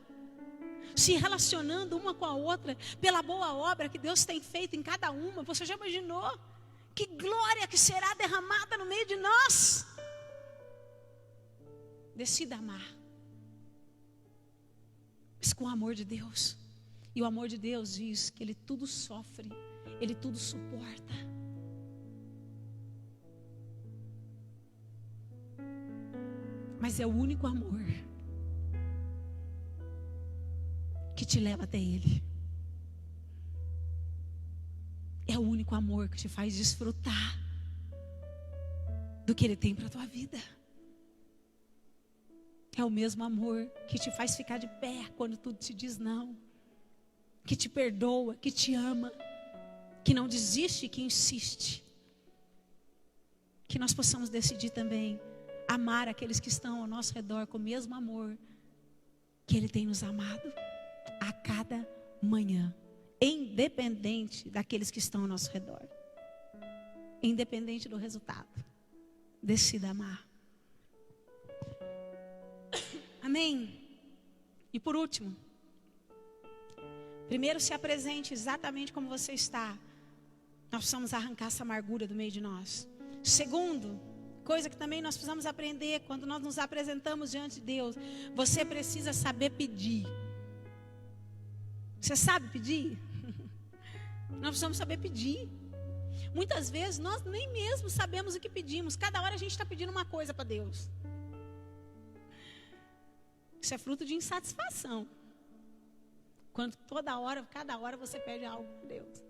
se relacionando uma com a outra pela boa obra que Deus tem feito em cada uma. Você já imaginou? Que glória que será derramada no meio de nós. Decida amar, mas com o amor de Deus. E o amor de Deus diz que Ele tudo sofre, Ele tudo suporta. Mas é o único amor que te leva até Ele. É o único amor que te faz desfrutar do que Ele tem para a tua vida. É o mesmo amor que te faz ficar de pé quando tudo te diz não. Que te perdoa, que te ama, que não desiste, que insiste. Que nós possamos decidir também amar aqueles que estão ao nosso redor com o mesmo amor que Ele tem nos amado a cada manhã, independente daqueles que estão ao nosso redor, independente do resultado. Decida amar. Amém? E por último, primeiro, se apresente exatamente como você está. Nós precisamos arrancar essa amargura do meio de nós. Segundo, coisa que também nós precisamos aprender quando nós nos apresentamos diante de Deus, você precisa saber pedir. Você sabe pedir? Nós precisamos saber pedir. Muitas vezes nós nem mesmo sabemos o que pedimos. Cada hora a gente está pedindo uma coisa para Deus. Isso é fruto de insatisfação. Quando toda hora, cada hora você pede algo para Deus.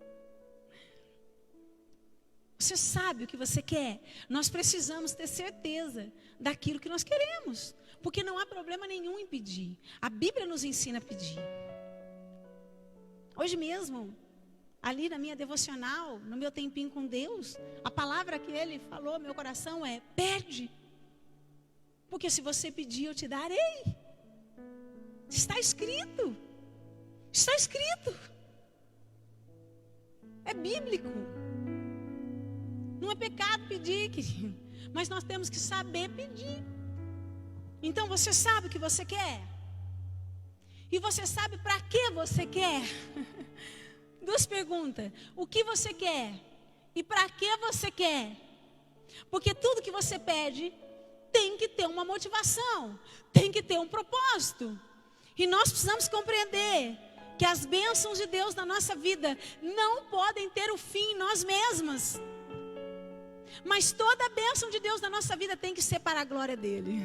Você sabe o que você quer? Nós precisamos ter certeza daquilo que nós queremos. Porque não há problema nenhum em pedir. A Bíblia nos ensina a pedir. Hoje mesmo, ali na minha devocional, no meu tempinho com Deus, a palavra que Ele falou no meu coração é: pede. Porque se você pedir, eu te darei. Está escrito. Está escrito. É bíblico. Não é pecado pedir, querido, mas nós temos que saber pedir. Então você sabe o que você quer? E você sabe para que você quer? 2 perguntas. O que você quer? E para que você quer? Porque tudo que você pede tem que ter uma motivação, tem que ter um propósito. E nós precisamos compreender que as bênçãos de Deus na nossa vida não podem ter o fim em nós mesmas. Mas toda a bênção de Deus na nossa vida tem que ser para a glória dEle.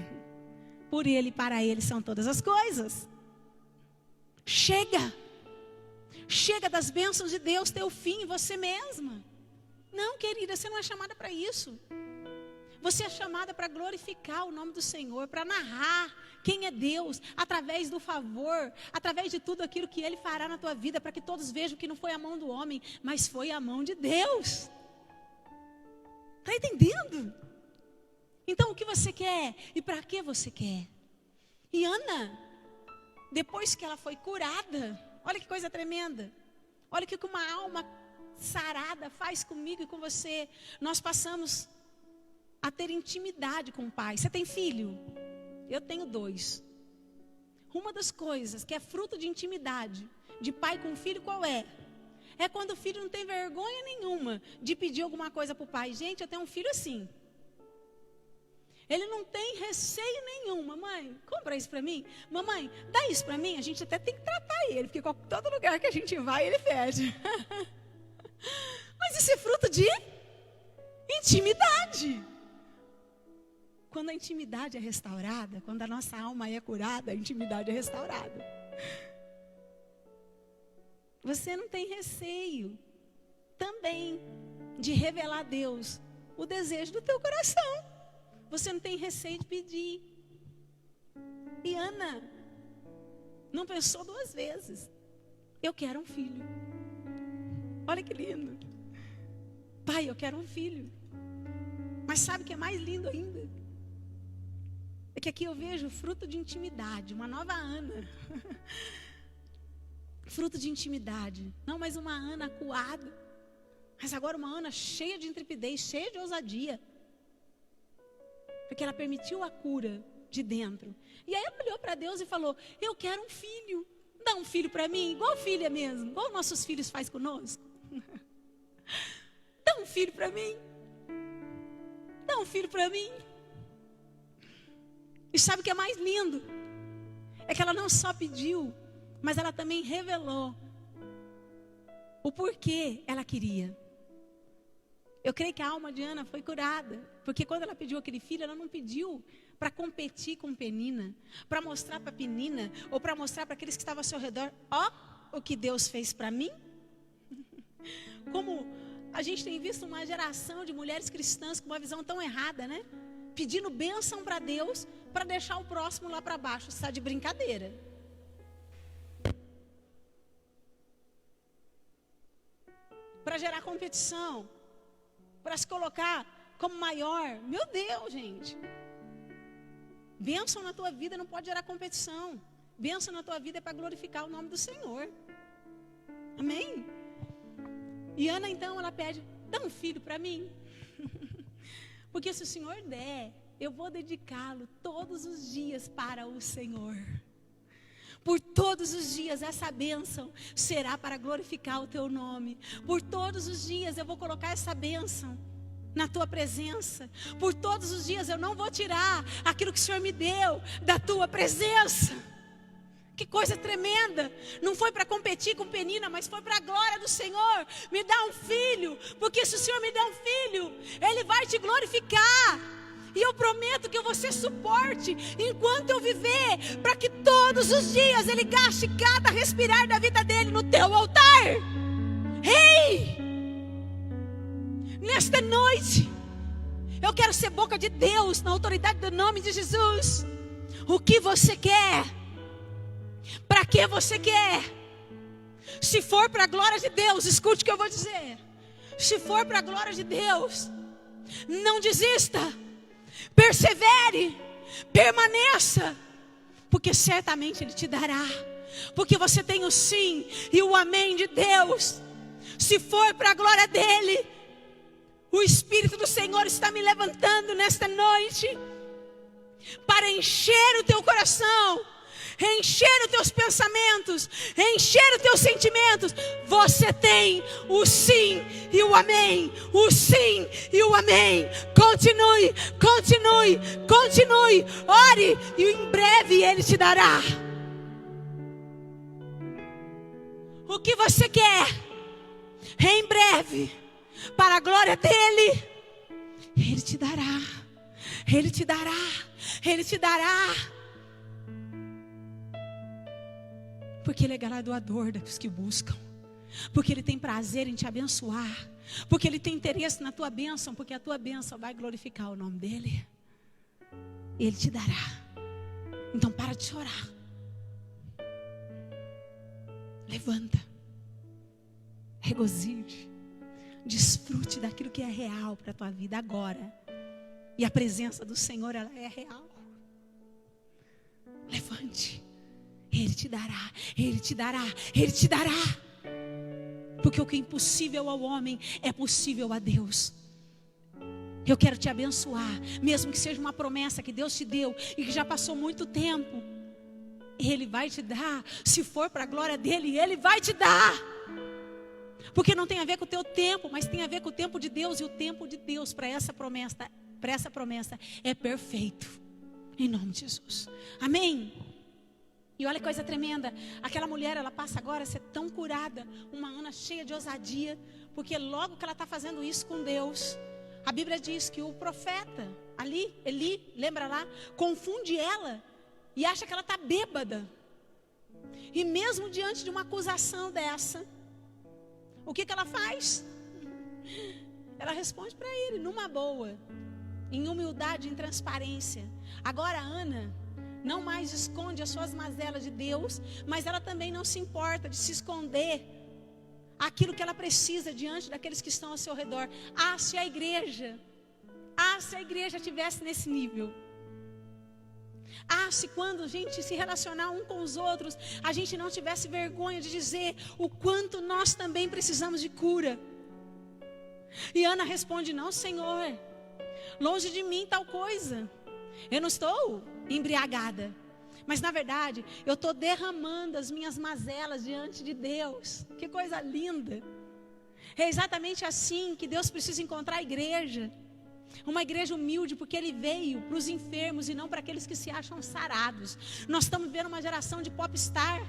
Por Ele e para Ele são todas as coisas. Chega. Chega das bênçãos de Deus ter o fim em você mesma. Não, querida, você não é chamada para isso. Você é chamada para glorificar o nome do Senhor, para narrar quem é Deus, através do favor, através de tudo aquilo que Ele fará na tua vida, para que todos vejam que não foi a mão do homem, mas foi a mão de Deus. Está entendendo? Então o que você quer e para que você quer? E Ana, depois que ela foi curada, olha que coisa tremenda. Olha o que uma alma sarada faz comigo e com você. Nós passamos a ter intimidade com o Pai. Você tem filho? Eu tenho 2. Uma das coisas que é fruto de intimidade de pai com filho, qual é? É quando o filho não tem vergonha nenhuma de pedir alguma coisa para o pai. Gente, eu tenho um filho assim. Ele não tem receio nenhum. Mamãe, compra isso para mim. Mamãe, dá isso para mim. A gente até tem que tratar ele, porque todo lugar que a gente vai, ele pede. Mas isso é fruto de intimidade. Quando a intimidade é restaurada, quando a nossa alma é curada, a intimidade é restaurada. Você não tem receio também de revelar a Deus o desejo do teu coração. Você não tem receio de pedir. E Ana não pensou 2 vezes. Eu quero um filho. Olha que lindo. Pai, eu quero um filho. Mas sabe o que é mais lindo ainda? É que aqui eu vejo fruto de intimidade, uma nova Ana. Fruto de intimidade. Não mais uma Ana acuada, mas agora uma Ana cheia de intrepidez, cheia de ousadia. Porque ela permitiu a cura de dentro. E aí ela olhou para Deus e falou: eu quero um filho. Dá um filho para mim, igual filha mesmo, igual nossos filhos faz conosco. Dá um filho para mim. Dá um filho para mim. E sabe o que é mais lindo? É que ela não só pediu, mas ela também revelou o porquê ela queria. Eu creio que a alma de Ana foi curada, porque quando ela pediu aquele filho, ela não pediu para competir com Penina, para mostrar para Penina, ou para mostrar para aqueles que estavam ao seu redor: ó, o que Deus fez para mim. Como a gente tem visto uma geração de mulheres cristãs com uma visão tão errada, né? Pedindo bênção para Deus, para deixar o próximo lá para baixo. Isso está de brincadeira. Para gerar competição, para se colocar como maior. Meu Deus, gente. Bênção na tua vida não pode gerar competição. Bênção na tua vida é para glorificar o nome do Senhor. Amém? E Ana então, ela pede: dá um filho para mim. Porque se o Senhor der, eu vou dedicá-lo todos os dias para o Senhor. Por todos os dias essa bênção será para glorificar o teu nome. Por todos os dias eu vou colocar essa bênção na tua presença. Por todos os dias eu não vou tirar aquilo que o Senhor me deu da tua presença. Que coisa tremenda. Não foi para competir com Penina, mas foi para a glória do Senhor. Me dá um filho, porque se o Senhor me der um filho, Ele vai te glorificar. E eu prometo que eu vou ser suporte enquanto eu viver, para que todos os dias Ele gaste cada respirar da vida dele no teu altar. Ei! Nesta noite, eu quero ser boca de Deus, na autoridade do nome de Jesus. O que você quer? Para que você quer? Se for para a glória de Deus, escute o que eu vou dizer. Se for para a glória de Deus, não desista. Persevere, permaneça, porque certamente Ele te dará, porque você tem o sim e o amém de Deus. Se for para a glória dEle, o Espírito do Senhor está me levantando nesta noite para encher o teu coração, encher os teus pensamentos, encher os teus sentimentos. Você tem o sim e o amém, o sim e o amém. Continue, continue, continue. Ore e em breve Ele te dará o que você quer. Em breve, para a glória dEle, Ele te dará, Ele te dará, Ele te dará. Porque Ele é galardoador dos que o buscam. Porque Ele tem prazer em te abençoar. Porque Ele tem interesse na tua bênção. Porque a tua bênção vai glorificar o nome dEle. Ele te dará. Então para de chorar. Levanta. Regozije. Desfrute daquilo que é real para a tua vida agora. E a presença do Senhor, ela é real. Levante. Ele te dará, Ele te dará, Ele te dará. Porque o que é impossível ao homem é possível a Deus. Eu quero te abençoar, mesmo que seja uma promessa que Deus te deu e que já passou muito tempo. Ele vai te dar, se for para a glória dEle, Ele vai te dar. Porque não tem a ver com o teu tempo, mas tem a ver com o tempo de Deus. E o tempo de Deus para essa promessa é perfeito. Em nome de Jesus. Amém? E olha que coisa tremenda. Aquela mulher, ela passa agora a ser tão curada. Uma Ana cheia de ousadia. Porque logo que ela está fazendo isso com Deus, a Bíblia diz que o profeta ali, Eli, lembra lá? Confunde ela e acha que ela está bêbada. E mesmo diante de uma acusação dessa, o que ela faz? Ela responde para ele numa boa, em humildade, em transparência. Agora Ana não mais esconde as suas mazelas de Deus, mas ela também não se importa de se esconder aquilo que ela precisa diante daqueles que estão ao seu redor. Se a igreja estivesse nesse nível. Se quando a gente se relacionar um com os outros, a gente não tivesse vergonha de dizer o quanto nós também precisamos de cura. E Ana responde: não, Senhor, longe de mim tal coisa. Eu não estou embriagada, mas na verdade eu estou derramando as minhas mazelas diante de Deus. Que coisa linda. É exatamente assim que Deus precisa encontrar a igreja. Uma igreja humilde, porque Ele veio para os enfermos e não para aqueles que se acham sarados. Nós estamos vivendo uma geração de popstar.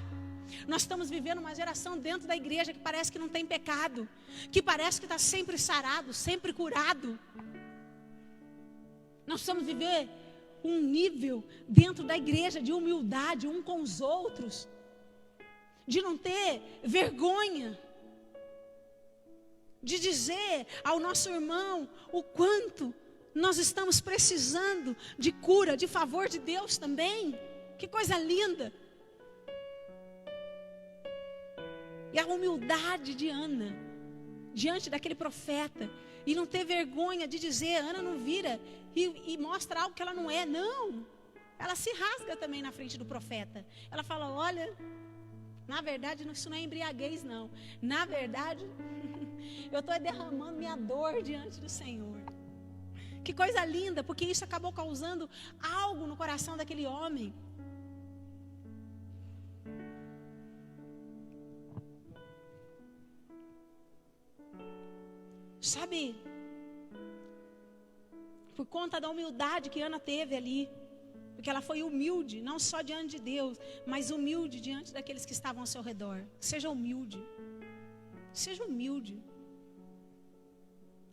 Nós estamos vivendo uma geração dentro da igreja que parece que não tem pecado, que parece que está sempre sarado, sempre curado. Nós precisamos viver um nível dentro da igreja de humildade um com os outros, de não ter vergonha, de dizer ao nosso irmão o quanto nós estamos precisando de cura, de favor de Deus também. Que coisa linda. E a humildade de Ana diante daquele profeta, e não ter vergonha de dizer: Ana não vira e mostra algo que ela não é. Não, ela se rasga também na frente do profeta. Ela fala: olha, na verdade isso não é embriaguez não. Na verdade eu estou derramando minha dor diante do Senhor. Que coisa linda, porque isso acabou causando algo no coração daquele homem. Sabe, por conta da humildade que Ana teve ali, porque ela foi humilde, não só diante de Deus, mas humilde diante daqueles que estavam ao seu redor. Seja humilde, seja humilde,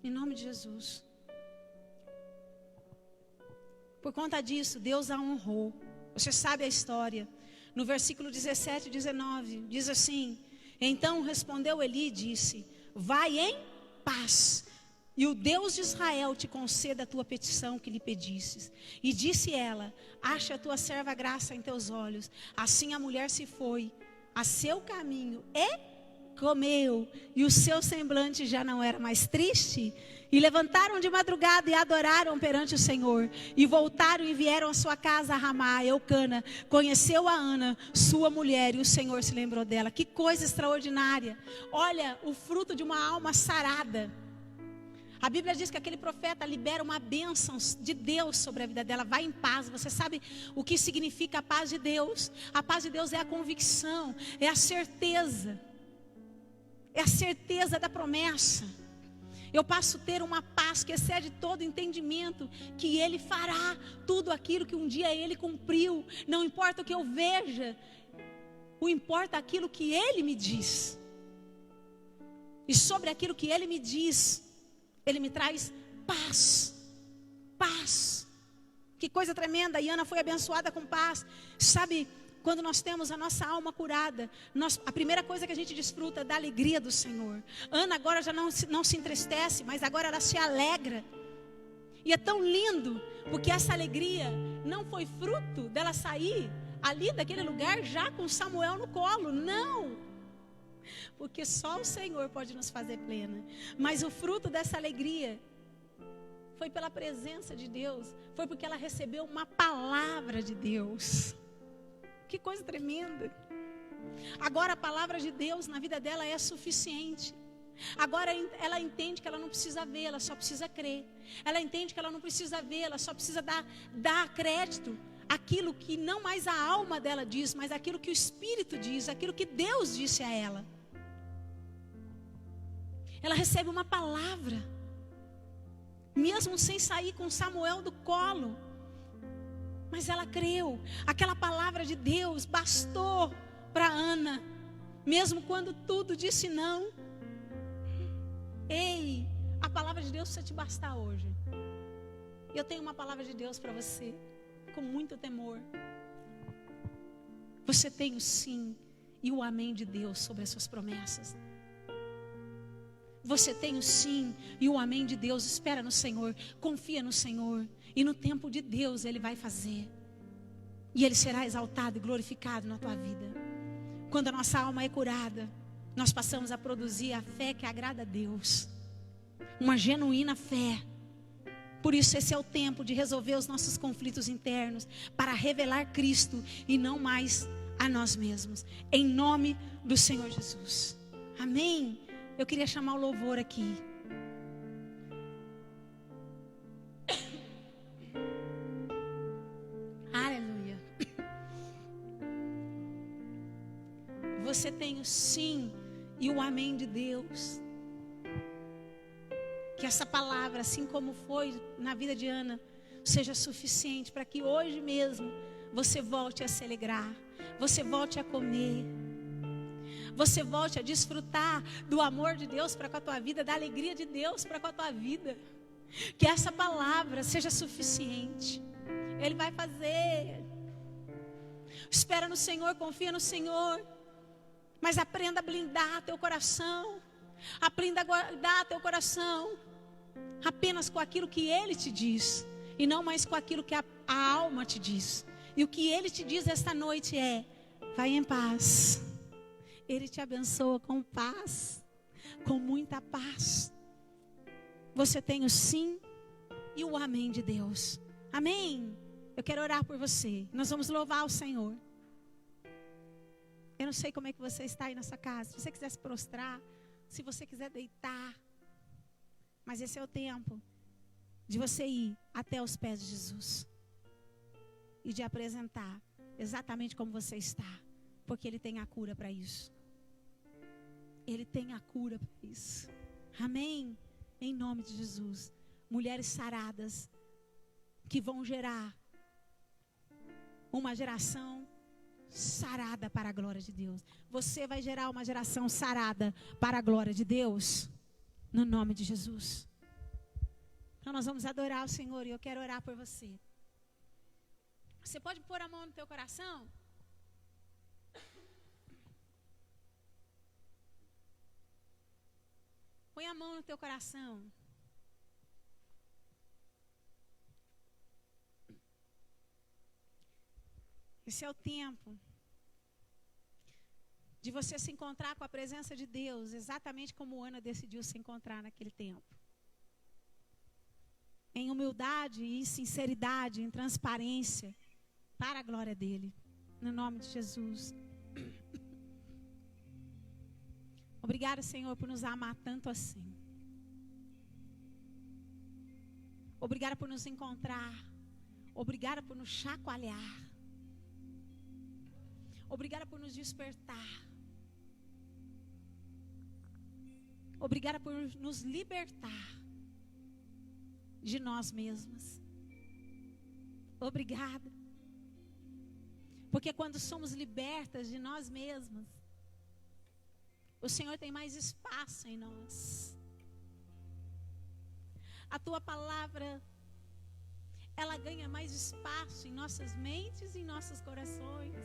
em nome de Jesus. Por conta disso, Deus a honrou. Você sabe a história. No versículo 17 e 19, diz assim: então respondeu Eli e disse: vai em paz, e o Deus de Israel te conceda a tua petição que lhe pedisses. E disse ela: acha a tua serva graça em teus olhos. Assim a mulher se foi a seu caminho e comeu, e o seu semblante já não era mais triste. E levantaram de madrugada e adoraram perante o Senhor, e voltaram e vieram à sua casa a Ramá. Eucana conheceu a Ana, sua mulher, e o Senhor se lembrou dela. Que coisa extraordinária. Olha o fruto de uma alma sarada. A Bíblia diz que aquele profeta libera uma bênção de Deus sobre a vida dela. Vai em paz. Você sabe o que significa a paz de Deus? A paz de Deus é a convicção, é a certeza. É a certeza da promessa. Eu passo a ter uma paz que excede todo entendimento, que Ele fará tudo aquilo que um dia Ele cumpriu. Não importa o que eu veja, o importa aquilo que Ele me diz. E sobre aquilo que Ele me diz, Ele me traz paz. Paz. Que coisa tremenda. E Ana foi abençoada com paz. Sabe, quando nós temos a nossa alma curada, a primeira coisa que a gente desfruta é da alegria do Senhor. Ana agora já não se entristece, mas agora ela se alegra. E é tão lindo, porque essa alegria não foi fruto dela sair ali daquele lugar já com Samuel no colo. Não, porque só o Senhor pode nos fazer plena. Mas o fruto dessa alegria foi pela presença de Deus, foi porque ela recebeu uma palavra de Deus. Que coisa tremenda. Agora a palavra de Deus na vida dela é suficiente. Agora ela entende que ela não precisa ver, ela só precisa crer. Ela entende que ela não precisa ver, ela só precisa dar crédito àquilo que não mais a alma dela diz, mas aquilo que o Espírito diz, aquilo que Deus disse a ela. Ela recebe uma palavra, mesmo sem sair com Samuel do colo, mas ela creu. Aquela palavra de Deus bastou para Ana, mesmo quando tudo disse não. Ei, a palavra de Deus precisa te bastar hoje. Eu tenho uma palavra de Deus para você, com muito temor. Você tem o sim e o amém de Deus sobre as suas promessas. Você tem o sim e o amém de Deus. Espera no Senhor, confia no Senhor, e no tempo de Deus Ele vai fazer, e Ele será exaltado e glorificado na tua vida. Quando a nossa alma é curada, nós passamos a produzir a fé que agrada a Deus, uma genuína fé. Por isso esse é o tempo de resolver os nossos conflitos internos, para revelar Cristo e não mais a nós mesmos, em nome do Senhor Jesus. Amém? Eu queria chamar o louvor aqui. Aleluia. Você tem o sim e o amém de Deus. Que essa palavra, assim como foi na vida de Ana, seja suficiente para que hoje mesmo você volte a se alegrar, você volte a comer, você volte a desfrutar do amor de Deus para com a tua vida, da alegria de Deus para com a tua vida. Que essa palavra seja suficiente. Ele vai fazer. Espera no Senhor, confia no Senhor, mas aprenda a blindar teu coração. Aprenda a guardar teu coração apenas com aquilo que Ele te diz, e não mais com aquilo que a alma te diz. E o que Ele te diz esta noite é: vai em paz. Ele te abençoa com paz, com muita paz. Você tem o sim e o amém de Deus. Amém? Eu quero orar por você. Nós vamos louvar o Senhor. Eu não sei como é que você está aí na sua casa. Se você quiser se prostrar, se você quiser deitar, mas esse é o tempo de você ir até os pés de Jesus e de apresentar exatamente como você está, porque Ele tem a cura para isso. Ele tem a cura para isso. Amém? Em nome de Jesus. Mulheres saradas que vão gerar uma geração sarada para a glória de Deus. Você vai gerar uma geração sarada para a glória de Deus, no nome de Jesus. Então nós vamos adorar o Senhor, e eu quero orar por você. Você pode pôr a mão no teu coração? Põe a mão no teu coração. Esse é o tempo de você se encontrar com a presença de Deus, exatamente como Ana decidiu se encontrar naquele tempo. Em humildade e sinceridade, em transparência, para a glória dEle, no nome de Jesus. Obrigada, Senhor, por nos amar tanto assim. Obrigada por nos encontrar. Obrigada por nos chacoalhar. Obrigada por nos despertar. Obrigada por nos libertar de nós mesmas. Obrigada. Porque quando somos libertas de nós mesmas, o Senhor tem mais espaço em nós. A tua palavra, ela ganha mais espaço em nossas mentes e em nossos corações.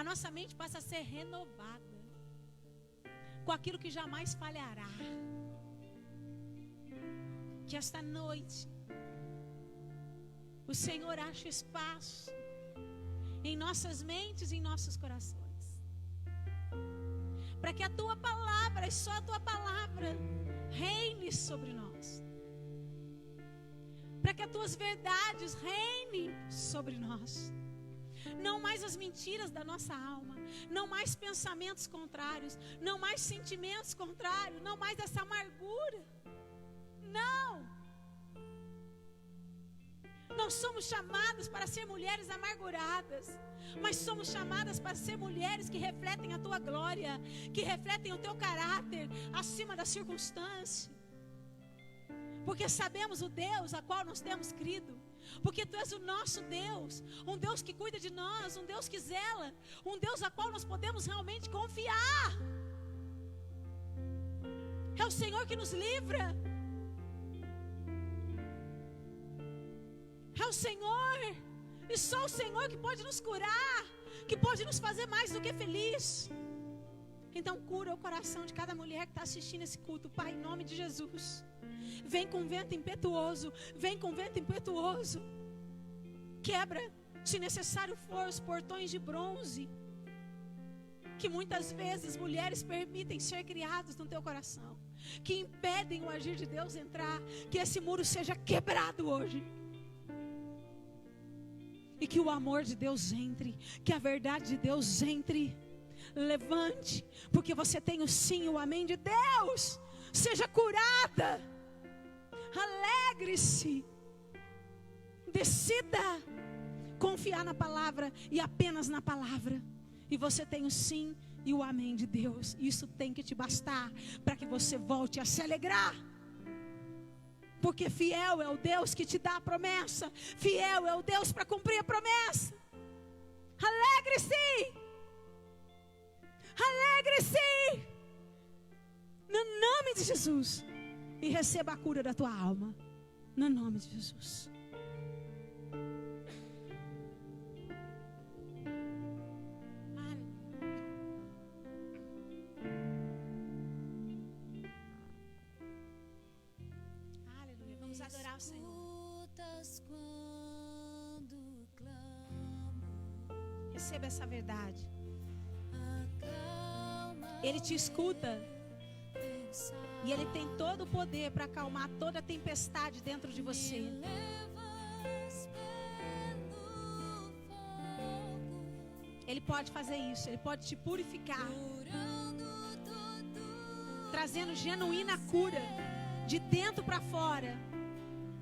A nossa mente passa a ser renovada com aquilo que jamais falhará. Que esta noite o Senhor ache espaço em nossas mentes e em nossos corações, para que a tua palavra, e só a tua palavra, reine sobre nós. Para que as tuas verdades reinem sobre nós. Não mais as mentiras da nossa alma. Não mais pensamentos contrários. Não mais sentimentos contrários. Não mais essa amargura. Não. Não somos chamadas para ser mulheres amarguradas, mas somos chamadas para ser mulheres que refletem a tua glória, que refletem o teu caráter acima da circunstância. Porque sabemos o Deus a qual nós temos crido. Porque tu és o nosso Deus, um Deus que cuida de nós, um Deus que zela, um Deus a qual nós podemos realmente confiar. É o Senhor que nos livra. É o Senhor, e só o Senhor que pode nos curar, que pode nos fazer mais do que feliz. Então cura o coração de cada mulher que está assistindo esse culto, Pai, em nome de Jesus. Vem com vento impetuoso, vem com vento impetuoso. Quebra, se necessário for, os portões de bronze, que muitas vezes mulheres permitem ser criados no teu coração, que impedem o agir de Deus entrar. Que esse muro seja quebrado hoje. E que o amor de Deus entre, que a verdade de Deus entre. Levante, porque você tem o sim e o amém de Deus. Seja curada. Alegre-se. Decida confiar na palavra e apenas na palavra. E você tem o sim e o amém de Deus. Isso tem que te bastar para que você volte a se alegrar. Porque fiel é o Deus que te dá a promessa. Fiel é o Deus para cumprir a promessa. Alegre-se. Alegre-se. No nome de Jesus. E receba a cura da tua alma. No nome de Jesus. Vamos adorar o Senhor. Receba essa verdade. Ele te escuta. E Ele tem todo o poder para acalmar toda a tempestade dentro de você. Ele pode fazer isso. Ele pode te purificar, trazendo genuína cura de dentro para fora.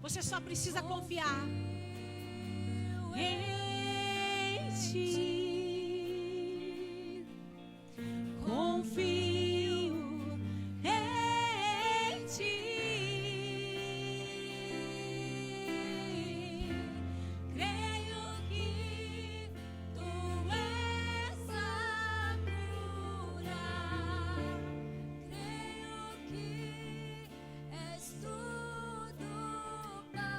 Você só precisa confiar em ti. Confio em ti. Creio que tu és a cura. Creio que és tudo para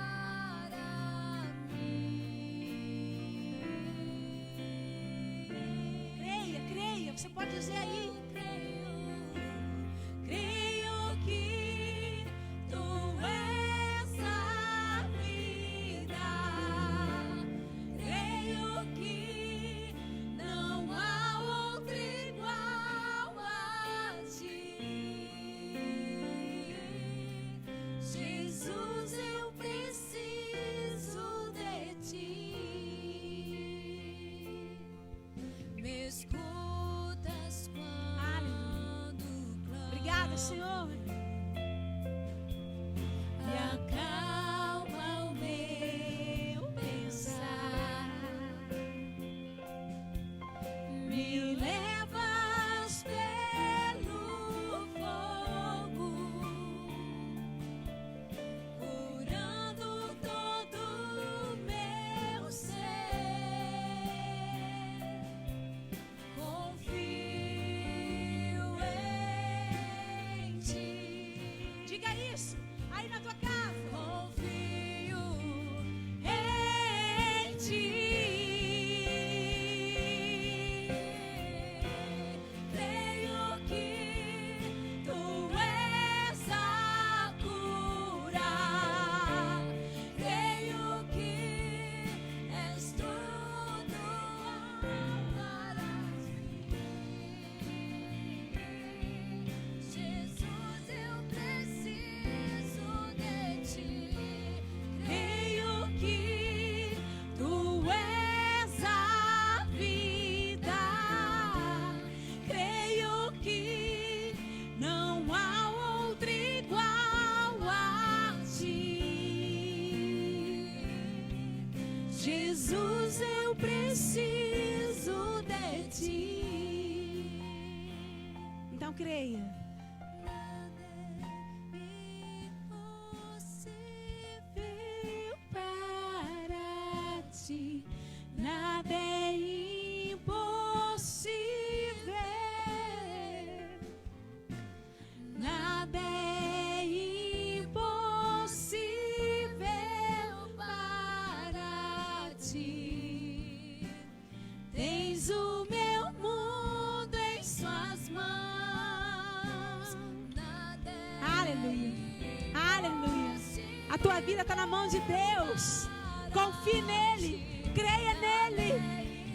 mim. Creia, creia. Você pode dizer aí. Creio que tu és a vida. Creio que não há outro igual a ti. Jesus, eu preciso de ti. Me escutas quando clamo. Obrigada, Senhor. E acalma o meu pensar. Me levas pelo fogo, curando todo o meu ser. Confio em ti. Diga isso aí na tua casa. Jesus, eu preciso de ti. Então creia. Nada é impossível, nada é impossível para ti. Tens o meu mundo em suas mãos. Aleluia, aleluia. A tua vida está na mão de Deus. Confie nele. Creia nele,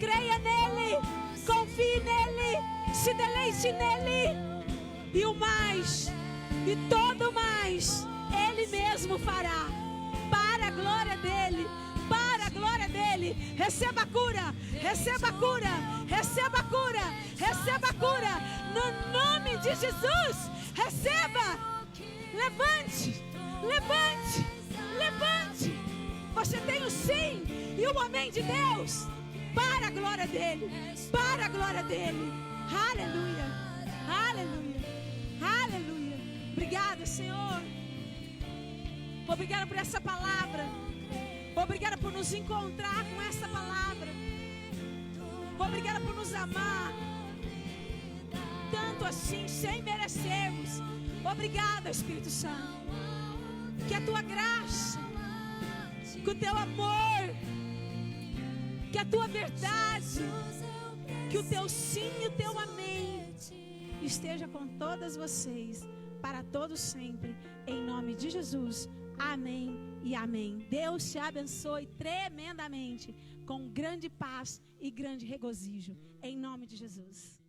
creia nele, confie nele, se deleite nele, e o mais, e todo o mais, ele mesmo fará, para a glória dele, para a glória dele. Receba a cura, receba a cura, receba a cura, receba a cura, no nome de Jesus. Receba, levante, levante, levante. Você tem o sim e o amém de Deus, para a glória dele, para a glória dele. Aleluia, aleluia, aleluia. Obrigada, Senhor. Obrigada por essa palavra. Obrigada por nos encontrar com essa palavra. Obrigada por nos amar tanto assim, sem merecermos. Obrigada, Espírito Santo. Que a tua graça, que o teu amor, que a tua verdade, que o teu sim e o teu amém esteja com todas vocês, para todos sempre, em nome de Jesus. Amém e amém. Deus te abençoe tremendamente, com grande paz e grande regozijo, em nome de Jesus.